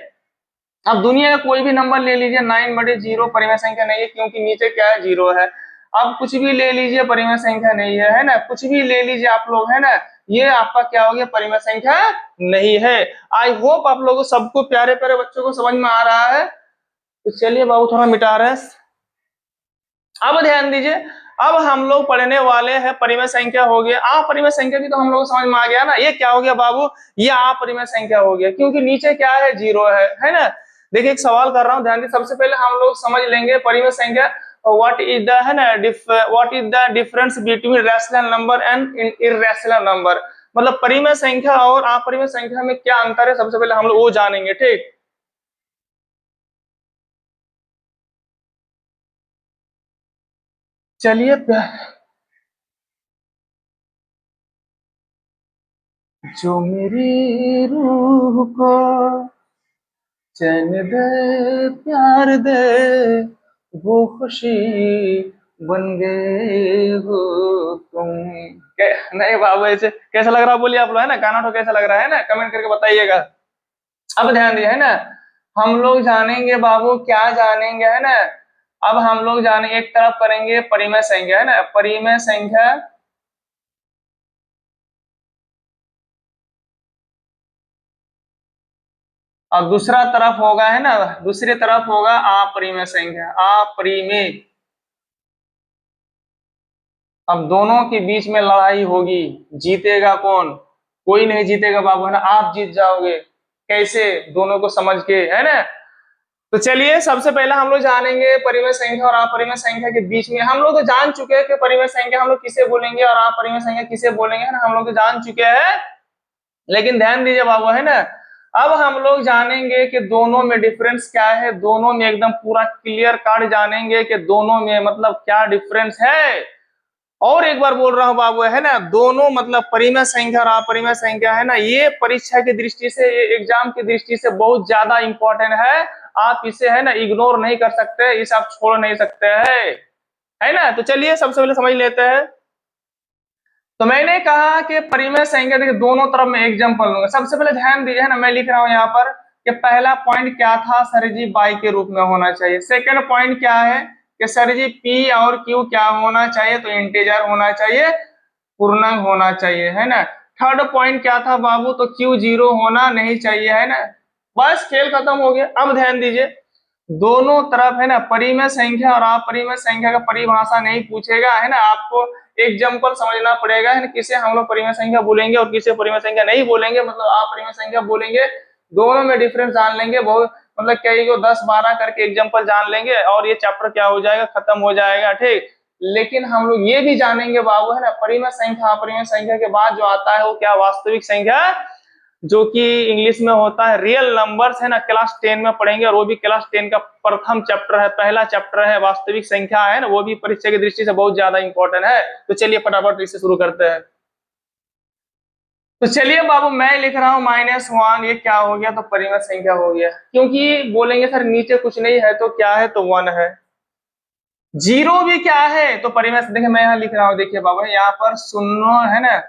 अब दुनिया का कोई भी नंबर ले लीजिए, 9/0 परिमेय संख्या नहीं है, क्योंकि नीचे क्या है, जीरो है। अब कुछ भी ले लीजिए, परिमेय संख्या नहीं है ना, कुछ भी ले लीजिए आप लोग, है ना, ये आपका क्या हो गया, परिमेय संख्या नहीं है। आई होप आप लोगों सबको, प्यारे प्यारे बच्चों को समझ में आ रहा है। तो चलिए बाबू थोड़ा मिटा रहे हैं। अब ध्यान दीजिए, अब हम लोग पढ़ने वाले हैं परिमेय संख्या हो गया, अपरिमेय संख्या भी तो हम लोग समझ में आ गया ना। ये क्या हो गया बाबू, ये अपरिमेय संख्या हो गया, क्योंकि नीचे क्या है, जीरो है ना। देखिए एक सवाल कर रहा हूं, ध्यान दीजिए, सबसे पहले हम लोग समझ लेंगे परिमेय संख्या। व्हाट इज द है ना what is the difference between rational number and irrational number, मतलब परिमेय संख्या और अपरिमेय संख्या में क्या अंतर है, सबसे पहले हम लोग वो जानेंगे। ठीक, चलिए जो मेरी रूह को चैन दे प्यार दे वो खुशी बन गए हो तुम। नहीं बाबू, ऐसे कैसा लग रहा है बोलिए आप लोग, है ना, गाना तो कैसा लग रहा है ना, कमेंट करके बताइएगा। अब ध्यान दिए, है ना, हम लोग जानेंगे बाबू, क्या जानेंगे, है ना, अब हम लोग जाने एक तरफ करेंगे परिमेय संख्या, है ना, परिमेय संख्या, और दूसरा तरफ होगा, है ना, दूसरी तरफ होगा अपरिमेय संख्या, अपरिमेय। अब दोनों के बीच में लड़ाई होगी, जीतेगा कौन? कोई नहीं जीतेगा बाबू, है ना, आप जीत जाओगे। कैसे? दोनों को समझ के, है ना। तो चलिए सबसे पहले हम लोग जानेंगे परिमेय संख्या और अपरिमेय संख्या के बीच में, हम लोग तो जान चुके हैं कि परिमेय संख्या हम लोग किसे बोलेंगे और अपरिमेय संख्या किसे बोलेंगे, है ना, हम लोग तो जान चुके हैं। लेकिन ध्यान दीजिए बाबू, है ना, अब हम लोग जानेंगे कि दोनों में डिफरेंस क्या है, दोनों में एकदम पूरा क्लियर कट जानेंगे कि दोनों में मतलब क्या डिफरेंस है। और एक बार बोल रहा हूं बाबू, है ना, दोनों मतलब परिमेय संख्या और अपरिमेय संख्या, है ना, ये परीक्षा की दृष्टि से, ये एग्जाम की दृष्टि से बहुत ज्यादा इंपॉर्टेंट है। आप इसे, है ना, इग्नोर नहीं कर सकते, इसे आप छोड़ नहीं सकते हैं, है ना। तो चलिए सबसे पहले समझ लेते हैं। तो मैंने कहा कि परिमेय संख्या, देखिए दोनों तरफ में एग्जाम्पल लूंगा। सबसे पहले ध्यान दीजिए, है ना, मैं लिख रहा हूं यहाँ पर कि पहला पॉइंट क्या था, सर जी बाई के रूप में होना चाहिए। सेकंड पॉइंट क्या है कि सर जी पी और क्यू क्या होना चाहिए, तो इंटीजर होना चाहिए, पूर्णांक होना चाहिए, है ना। थर्ड पॉइंट क्या था बाबू, तो क्यू जीरो होना नहीं चाहिए, है ना। बस खेल खत्म हो गया। अब ध्यान दीजिए, दोनों तरफ, है ना, परिमेय संख्या और अपरिमेय संख्या का परिभाषा नहीं पूछेगा, है ना, आपको एग्जाम्पल समझना पड़ेगा, है ना, किसे हम लोग परिमेय संख्या बोलेंगे और किसे परिमेय संख्या नहीं बोलेंगे, मतलब अपरिमेय संख्या बोलेंगे। दोनों में डिफरेंस जान लेंगे, बहुत मतलब कई को 10-12 करके एग्जाम्पल जान लेंगे और ये चैप्टर क्या हो जाएगा, खत्म हो जाएगा। ठीक, लेकिन हम लोग ये भी जानेंगे बाबू, है ना, परिमेय संख्या अपरिमेय संख्या के बाद जो आता है वो क्या, वास्तविक संख्या, जो कि इंग्लिश में होता है रियल नंबर्स, है ना, क्लास 10 में पढ़ेंगे, और वो भी क्लास 10 का प्रथम चैप्टर है, पहला चैप्टर है वास्तविक संख्या, है ना, वो भी परीक्षा की दृष्टि से बहुत ज्यादा इंपॉर्टेंट है। तो चलिए फटाफट इससे शुरू करते हैं। तो चलिए बाबू, मैं लिख रहा हूँ -1, ये क्या हो गया, तो परिमेय संख्या हो गया, क्योंकि बोलेंगे सर नीचे कुछ नहीं है तो क्या है, तो 1 है। जीरो भी क्या है, तो परिमेय, देखिए मैं यहाँ लिख रहा हूँ, देखिए बाबू यहाँ पर शून्य, है ना,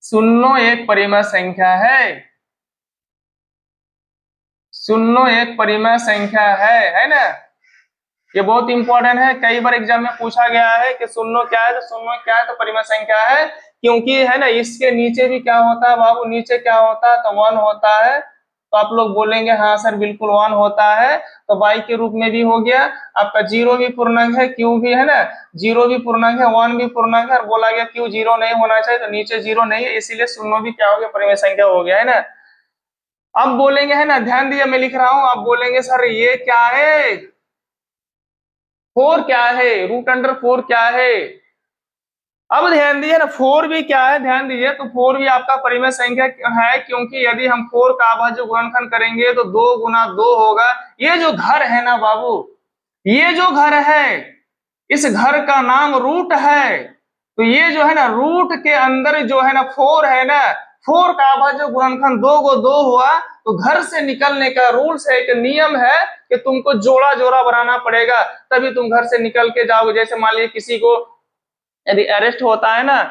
शून्य एक परिमेय संख्या है, शून्य एक परिमेय संख्या है ना। ये बहुत इंपॉर्टेंट है, कई बार एग्जाम में पूछा गया है कि शून्य क्या है, तो शून्य क्या है, तो परिमेय संख्या है, क्योंकि, है ना, इसके नीचे भी क्या होता है बाबू, नीचे क्या होता है, तो 1 होता है। तो आप लोग बोलेंगे हाँ सर बिल्कुल 1 होता है, तो बाई के रूप में भी हो गया। आपका जीरो भी पूर्णांक है, क्यू भी, है ना, जीरो भी पूर्णांक है, 1 भी पूर्णांक है, और बोला गया क्यू जीरो नहीं होना चाहिए, तो नीचे जीरो नहीं है, इसीलिए शून्य भी क्या हो गया, परिमेय संख्या हो गया, है ना। अब बोलेंगे, है ना, ध्यान दिया मैं लिख रहा हूं, अब बोलेंगे सर ये क्या है, 4 क्या है, √4 क्या है। अब ध्यान दीजिए ना, 4 भी क्या है, ध्यान दीजिए, तो 4 भी आपका परिमेय संख्या है, क्योंकि यदि हम 4 का अभाज्य गुणनखंड करेंगे तो 2 गुना 2 होगा। ये जो घर है ना बाबू, ये जो घर है, इस घर का नाम रूट है। तो ये जो है ना, रूट के अंदर जो है ना 4 है ना, 4 का अभाज्य गुणनखंड 2 को 2 हुआ, तो घर से निकलने का रूल्स है, एक नियम है कि तुमको जोड़ा जोड़ा बनाना पड़ेगा, तभी तुम घर से निकल के जाओगे। जैसे मान लीजिए किसी को यदि अरेस्ट होता है ना,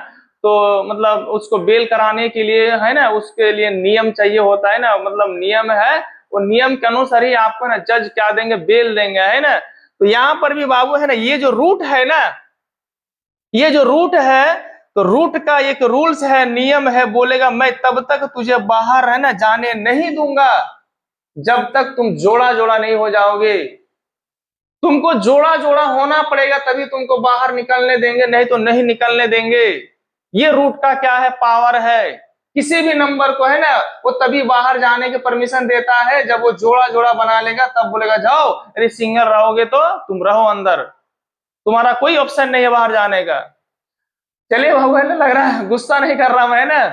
तो मतलब उसको बेल कराने के लिए, है ना, उसके लिए नियम चाहिए होता है ना, मतलब नियम है, वो नियम के अनुसार ही आपको ना जज क्या देंगे, बेल देंगे, है ना। तो यहाँ पर भी बाबू, है ना, ये जो रूट है ना, ये जो रूट है, तो रूट का एक रूल्स है, नियम है, बोलेगा मैं तब तक तुझे बाहर, है ना, जाने नहीं दूंगा जब तक तुम जोड़ा जोड़ा नहीं हो जाओगे। तुमको जोड़ा जोड़ा होना पड़ेगा, तभी तुमको बाहर निकलने देंगे, नहीं तो नहीं निकलने देंगे। ये रूट का क्या है, पावर है। किसी भी नंबर को है ना वो तभी बाहर जाने की परमिशन देता है जब वो जोड़ा जोड़ा बना लेगा, तब बोलेगा जाओ। यदि सिंगल रहोगे तो तुम रहो अंदर, तुम्हारा कोई ऑप्शन नहीं है बाहर जाने का। चलिए बाबू है ना, लग रहा है गुस्सा नहीं कर रहा मैं ना।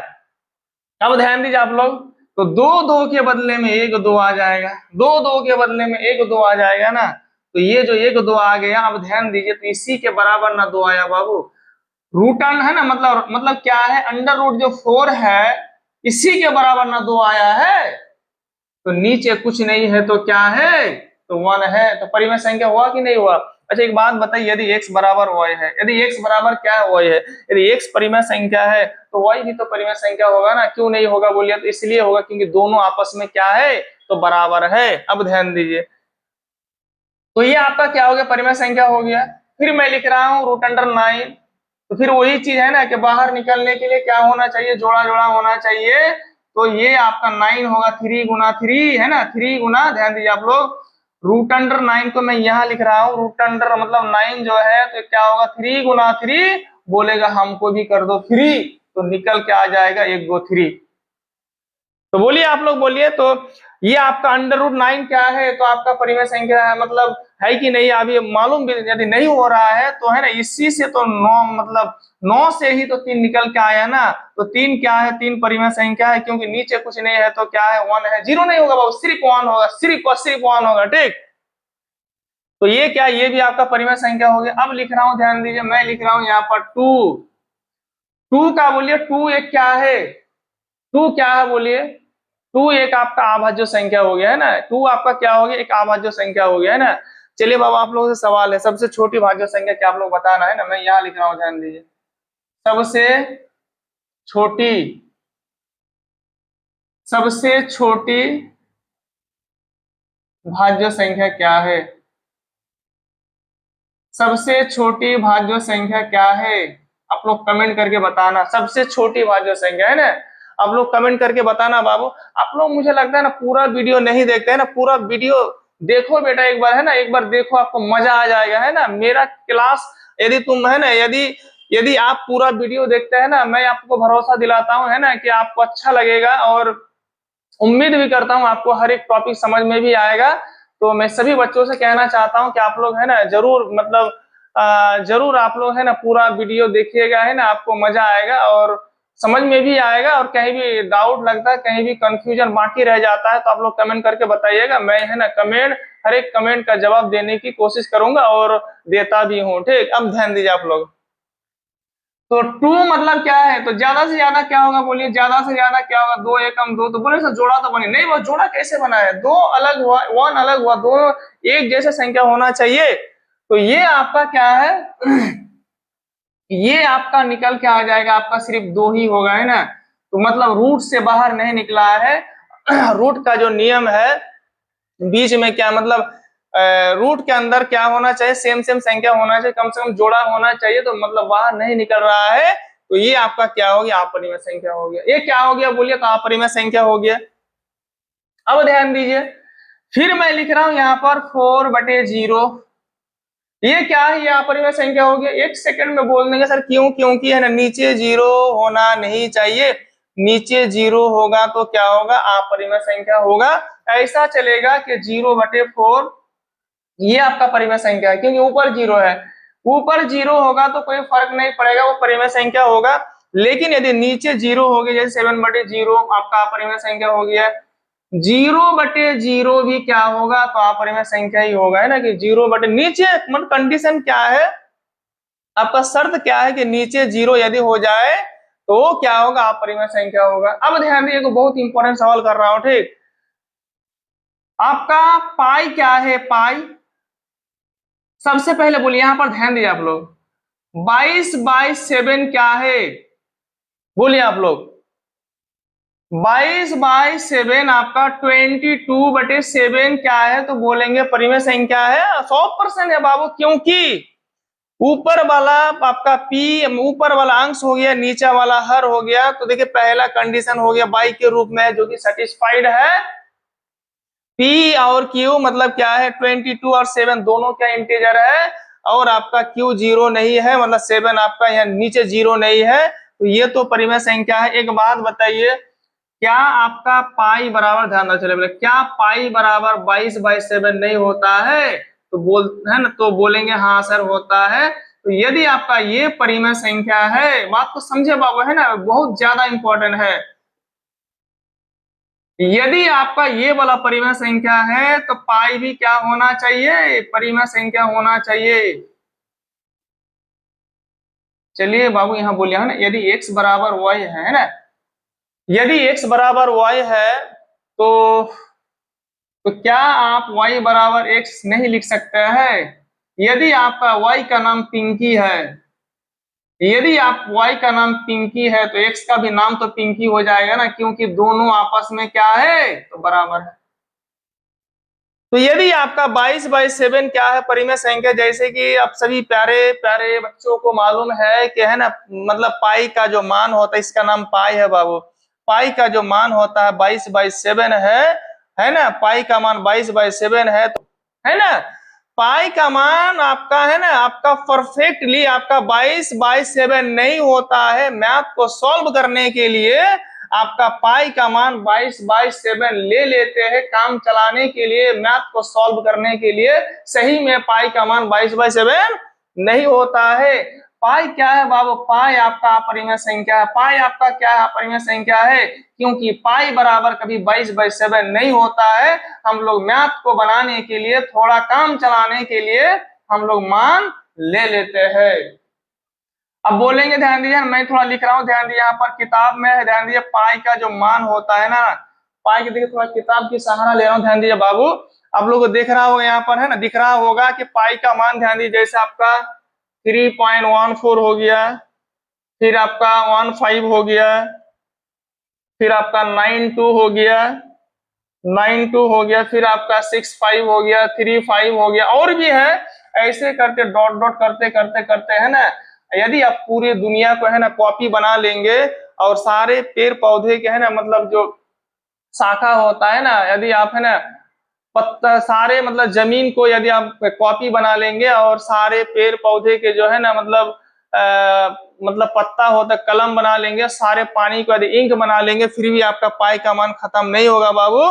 अब ध्यान दीजिए आप लोग, तो दो दो के बदले में एक दो आ जाएगा, दो दो के बदले में एक दो आ जाएगा ना। तो ये जो एक दो आ गया, अब ध्यान दीजिए, तो इसी के बराबर ना दो आया बाबू। रूटन है ना, मतलब क्या है, अंडर रूट जो 4 है इसी के बराबर ना दो आया है। तो नीचे कुछ नहीं है तो क्या है, तो 1 है। तो परिमेय संख्या हुआ कि नहीं हुआ। अच्छा एक बात बताइए, यदि x बराबर y है, यदि x बराबर क्या है, y है, यदि x परिमेय संख्या है तो y भी तो परिमेय संख्या होगा ना। क्यों नहीं होगा बोलिए, तो इसलिए होगा क्योंकि दोनों आपस में क्या है, तो बराबर है। अब ध्यान दीजिए, तो ये आपका क्या हो गया, परिमेय संख्या हो गया। फिर मैं लिख रहा हूँ √9। तो फिर वही चीज है ना कि बाहर निकलने के लिए क्या होना चाहिए, जोड़ा जोड़ा होना चाहिए। तो ये आपका 9 होगा, 3 गुना 3 है ना, 3 गुना, ध्यान दीजिए आप लोग, √9 को मैं यहाँ लिख रहा हूँ, √9 मतलब 9 जो है, तो क्या होगा 3 गुना 3, बोलेगा हमको भी कर दो फ्री, तो निकल के आ जाएगा 1 2 3। तो बोलिए आप लोग बोलिए, तो ये आपका √9 क्या है, तो आपका परिमेय संख्या है, मतलब है कि नहीं। अब ये मालूम भी यदि नहीं हो रहा है तो है ना, इसी से तो 9 मतलब 9 से ही तो 3 निकल के आया ना। तो 3 क्या है, 3 परिमेय संख्या है, क्योंकि नीचे कुछ नहीं है तो क्या है, 1 है। 0 नहीं होगा बाबू, सिर्फ 1 होगा, सिर्फ 1 होगा, ठीक। तो ये क्या, ये भी आपका परिमेय संख्या हो गया। अब लिख रहा हूं, ध्यान दीजिए, मैं लिख रहा हूं यहाँ पर 2। 2 का बोलिए, 2 एक क्या है, 2 क्या है बोलिए। 2 एक आपका अभाज्य संख्या हो गया है ना, 2 आपका क्या हो गया, एक अभाज्य संख्या हो गया है ना। चलिए बाबा आप लोगों से सवाल है, सबसे छोटी भाज्य संख्या क्या आप लोग बताना है ना। मैं यहाँ लिख रहा हूँ, ध्यान दीजिए, सबसे छोटी, सबसे छोटी भाज्य संख्या क्या है, सबसे छोटी भाज्य संख्या क्या है। आप लोग कमेंट करके बताना, सबसे छोटी भाज्य संख्या है ना। आप लोग कमेंट करके बताना बाबू। आप लोग मुझे लगता है ना पूरा वीडियो नहीं देखते है ना, पूरा वीडियो देखो बेटा एक बार, है ना, एक बार देखो, आपको मजा आ जाएगा है ना। मेरा क्लास यदि तुम है ना, यदि यदि आप पूरा वीडियो देखते हैं ना, मैं आपको भरोसा दिलाता हूँ है ना कि आपको अच्छा लगेगा, और उम्मीद भी करता हूँ आपको हर एक टॉपिक समझ में भी आएगा। तो मैं सभी बच्चों से कहना चाहता हूँ कि आप लोग है ना जरूर, मतलब जरूर आप लोग है ना पूरा वीडियो देखिएगा, है ना, आपको मजा आएगा और समझ में भी आएगा। और कहीं भी डाउट लगता है, कहीं भी कंफ्यूजन बाकी रह जाता है, तो आप लोग कमेंट करके बताइएगा। मैं है ना कमेंट, हर एक कमेंट का जवाब देने की कोशिश करूंगा और देता भी हूँ, ठीक। अब ध्यान दीजिए आप लोग, तो 2 मतलब क्या है, तो ज्यादा से ज्यादा क्या होगा बोलिए, ज्यादा से ज्यादा क्या होगा, 2 एकम 2। तो बोले सर जोड़ा तो बने नहीं, वो जोड़ा कैसे बना है, 2 अलग हुआ, 1 अलग हुआ, दोनों एक जैसे संख्या होना चाहिए। तो ये आपका क्या है ये आपका निकल के आ जाएगा, आपका सिर्फ 2 ही होगा है ना। तो मतलब रूट से बाहर नहीं निकला है। रूट का जो नियम है, बीच में क्या मतलब, रूट के अंदर क्या होना चाहिए, सेम सेम संख्या होना चाहिए, कम से कम जोड़ा होना चाहिए, तो मतलब बाहर नहीं निकल रहा है। तो ये आपका क्या हो गया, अपरिमेय संख्या हो गया। ये क्या हो गया बोलिए, तो अपरिमेय संख्या हो गया। अब ध्यान दीजिए, फिर मैं लिख रहा हूं यहाँ पर 4/0। ये क्या है, ये अपरिमेय संख्या हो गया। एक सेकंड में बोल देंगे सर क्यों, क्योंकि है ना नीचे 0 होना नहीं चाहिए। नीचे 0 होगा तो क्या होगा, अपरिमेय संख्या होगा। ऐसा चलेगा कि 0/4 ये आपका परिमेय संख्या है, क्योंकि ऊपर 0 है। ऊपर 0 होगा तो कोई फर्क नहीं पड़ेगा, वो परिमेय संख्या होगा। लेकिन यदि नीचे 0 हो गया, जैसे 7/0 आपका अपरिमेय संख्या हो गया, 0/0 भी क्या होगा, तो अपरिमेय संख्या ही होगा, है ना। कि 0 बटे नीचे, मतलब कंडीशन क्या है आपका, शर्त क्या है कि नीचे 0 यदि हो जाए तो क्या होगा, अपरिमेय संख्या होगा। अब ध्यान दीजिए, बहुत इंपॉर्टेंट सवाल कर रहा हूं, ठीक। आपका पाई क्या है, पाई सबसे पहले बोलिए, यहां पर ध्यान दीजिए आप लोग, 22/7 क्या है बोलिए आप लोग। 22/7 आपका 22/7 क्या है, तो बोलेंगे परिमेय संख्या है। 100% है बाबू, क्योंकि ऊपर वाला आपका पी, ऊपर वाला अंश हो गया, नीचे वाला हर हो गया। तो देखिए पहला कंडीशन हो गया बाई के रूप में, जो कि सेटिस्फाइड है। पी और क्यू मतलब क्या है, 22 और 7 दोनों क्या इंटीजर है, और आपका क्यू 0 नहीं है, मतलब 7 आपका यहाँ नीचे 0 नहीं है। तो ये तो परिमेय संख्या है। एक बात बताइए, क्या आपका पाई बराबर, ध्यान रखना चले, क्या पाई बराबर 22/7 नहीं होता है? तो है ना, तो बोलेंगे हाँ सर होता है। तो यदि आपका ये परिमेय संख्या है, बात को समझे बाबू, है ना, बहुत ज्यादा इंपॉर्टेंट है। यदि आपका ये वाला परिमेय संख्या है तो पाई भी क्या होना चाहिए? परिमेय संख्या होना चाहिए। चलिए बाबू यहां बोलिए, है ना, यदि x बराबर y है ना, यदि x बराबर y है तो क्या आप y बराबर x नहीं लिख सकते हैं? यदि आपका y का नाम पिंकी है, यदि आप y का नाम पिंकी है तो x का भी नाम तो पिंकी हो जाएगा ना, क्योंकि दोनों आपस में क्या है? तो बराबर है। तो यदि आपका 22/7 क्या है? परिमेय संख्या। जैसे कि आप सभी प्यारे प्यारे बच्चों को मालूम है कि, है ना, मतलब पाई का जो मान होता है, इसका नाम पाई है बाबू। पाई का जो मान होता है 22/7 है ना, पाई का मान 22/7 है, तो है ना, पाई का मान आपका, है ना, आपका परफेक्टली आपका 22/7 नहीं होता है। मैथ को सॉल्व करने के लिए आपका पाई का मान 22/7 ले लेते हैं काम चलाने के लिए, मैथ को सॉल्व करने के लिए। सही में पाई का मान 22/7 नहीं होता है। पाई क्या है बाबू? पाई आपका अपरिमेय संख्या है। पाई आपका क्या है? अपरिमेय संख्या है, क्योंकि पाई बराबर कभी 22/7 नहीं होता है। हम लोग मैथ को बनाने के लिए, थोड़ा काम चलाने के लिए हम लोग मान ले लेते हैं। अब बोलेंगे, ध्यान दीजिए, मैं थोड़ा लिख रहा हूँ, ध्यान दीजिए, यहाँ पर किताब में है, ध्यान दीजिए, पाई का जो मान होता है ना, पाई के, देखिए थोड़ा किताब की सहारा ले रहा हूँ, ध्यान दीजिए बाबू। आप लोग को देख रहा होगा यहाँ पर, है ना, दिख रहा होगा कि पाई का मान, ध्यान दीजिए, जैसे आपका 3.14 हो गया, फिर आपका 15 हो गया, फिर आपका 92 हो गया, 92 हो गया, फिर आपका 65 हो गया, 35 हो गया, और भी है। ऐसे करके डॉट डॉट करते करते करते, है ना, यदि आप पूरी दुनिया को, है ना, कॉपी बना लेंगे और सारे पेड़ पौधे के, है ना, मतलब जो शाखा होता है ना, यदि आप, है ना, पत्ता सारे, मतलब जमीन को यदि आप कॉपी बना लेंगे और सारे पेड़ पौधे के जो है ना, मतलब पत्ता होता है, कलम बना लेंगे, सारे पानी को यदि इंक बना लेंगे, फिर भी आपका पाई का मान खत्म नहीं होगा बाबू,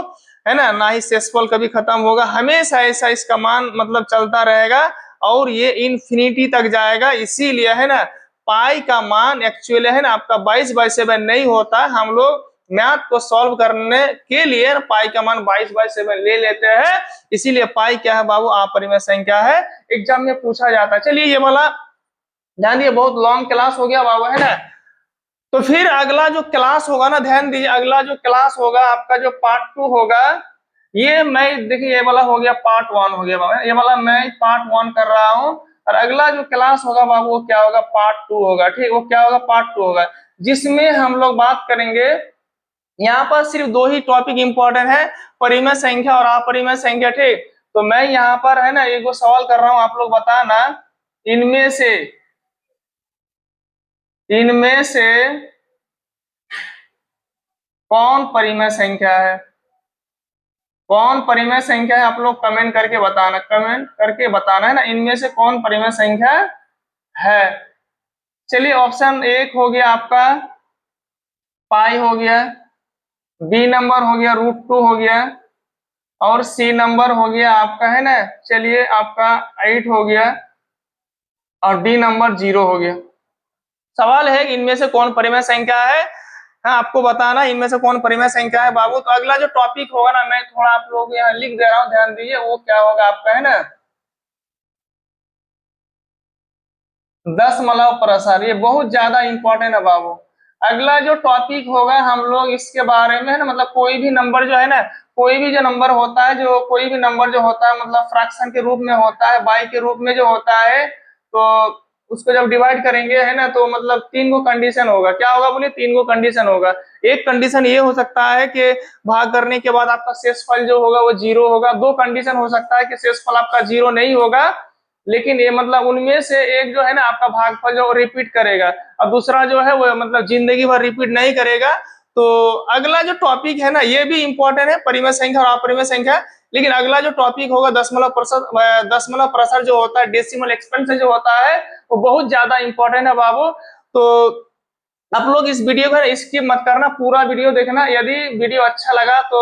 है ना, ना ही शेषफल कभी खत्म होगा। हमेशा ऐसा इसका मान मतलब चलता रहेगा और ये इन्फिनिटी तक जाएगा। इसीलिए, है ना, पाई का मान एक्चुअली, है ना, आपका 22/7 नहीं होता। हम लोग मैथ को सॉल्व करने के लिए पाई का मान 22/7 ले लेते हैं। इसीलिए पाई क्या है बाबू? अपरिमेय संख्या है। एग्जाम में पूछा जाता है। चलिए ये वाला ध्यान दिए, बहुत लॉन्ग क्लास हो गया बाबू, है ना। तो फिर अगला जो क्लास होगा ना, ध्यान दीजिए, अगला जो क्लास होगा आपका, जो पार्ट 2 होगा, ये मैं, देखिए, ये वाला हो गया पार्ट 1 हो गया बाबू, ये वाला मैं पार्ट 1 कर रहा हूँ। और अगला जो क्लास होगा बाबू वो क्या होगा? पार्ट 2 होगा। ठीक, वो क्या होगा? पार्ट 2 होगा, जिसमें हम लोग बात करेंगे। यहाँ पर सिर्फ दो ही टॉपिक इंपॉर्टेंट है, परिमेय संख्या और अपरिमेय संख्या। ठीक, तो मैं यहाँ पर, है ना, एक सवाल कर रहा हूँ, आप लोग बताना, इनमें से कौन परिमेय संख्या है? कौन परिमेय संख्या है? आप लोग कमेंट करके बताना, कमेंट करके बताना, है ना, इनमें से कौन परिमेय संख्या है। चलिए, ऑप्शन 1 हो गया आपका पाई हो गया, बी नंबर हो गया √2 हो गया, और सी नंबर हो गया आपका, है ना, चलिए आपका 8 हो गया, और डी नंबर 0 हो गया। सवाल है कि इनमें से कौन परिमेय संख्या है। हाँ, आपको बताना इनमें से कौन परिमेय संख्या है बाबू। तो अगला जो टॉपिक होगा ना, मैं थोड़ा आप लोग यहाँ लिख दे रहा हूँ, ध्यान दीजिए, वो क्या होगा आपका, है ना, दशमलव प्रसार। ये बहुत ज्यादा इंपॉर्टेंट है बाबू। अगला जो टॉपिक होगा हम लोग इसके बारे में, है ना, मतलब कोई भी नंबर जो है ना, कोई भी जो नंबर होता है, जो कोई भी नंबर जो होता है, मतलब फ्रैक्शन के रूप में होता है, बाई के रूप में जो होता है, तो उसको जब डिवाइड करेंगे, है ना, तो मतलब 3 गो कंडीशन होगा। क्या होगा बोलिए? 3 गो कंडीशन होगा। एक कंडीशन ये हो सकता है कि भाग करने के बाद आपका शेषफल जो होगा वो 0 होगा। दो कंडीशन हो सकता है कि शेषफल आपका 0 नहीं होगा, लेकिन ये मतलब उनमें से एक जो है ना आपका भागफल जो रिपीट करेगा, और दूसरा जो है वो मतलब जिंदगी भर रिपीट नहीं करेगा। तो अगला जो टॉपिक है ना, ये भी इंपॉर्टेंट है, परिमेय संख्या और अपरिमेय संख्या। लेकिन अगला जो टॉपिक होगा दशमलव प्रसार जो होता है, डेसिमल एक्सपेंशन जो होता है, वो बहुत ज्यादा इंपॉर्टेंट है बाबू। तो आप लोग इस वीडियो को स्किप मत करना, पूरा वीडियो देखना। यदि वीडियो अच्छा लगा तो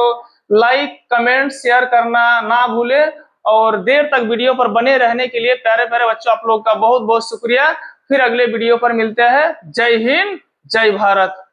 लाइक कमेंट शेयर करना ना भूले, और देर तक वीडियो पर बने रहने के लिए प्यारे प्यारे बच्चों आप लोग का बहुत बहुत शुक्रिया। फिर अगले वीडियो पर मिलते हैं। जय हिंद, जय भारत।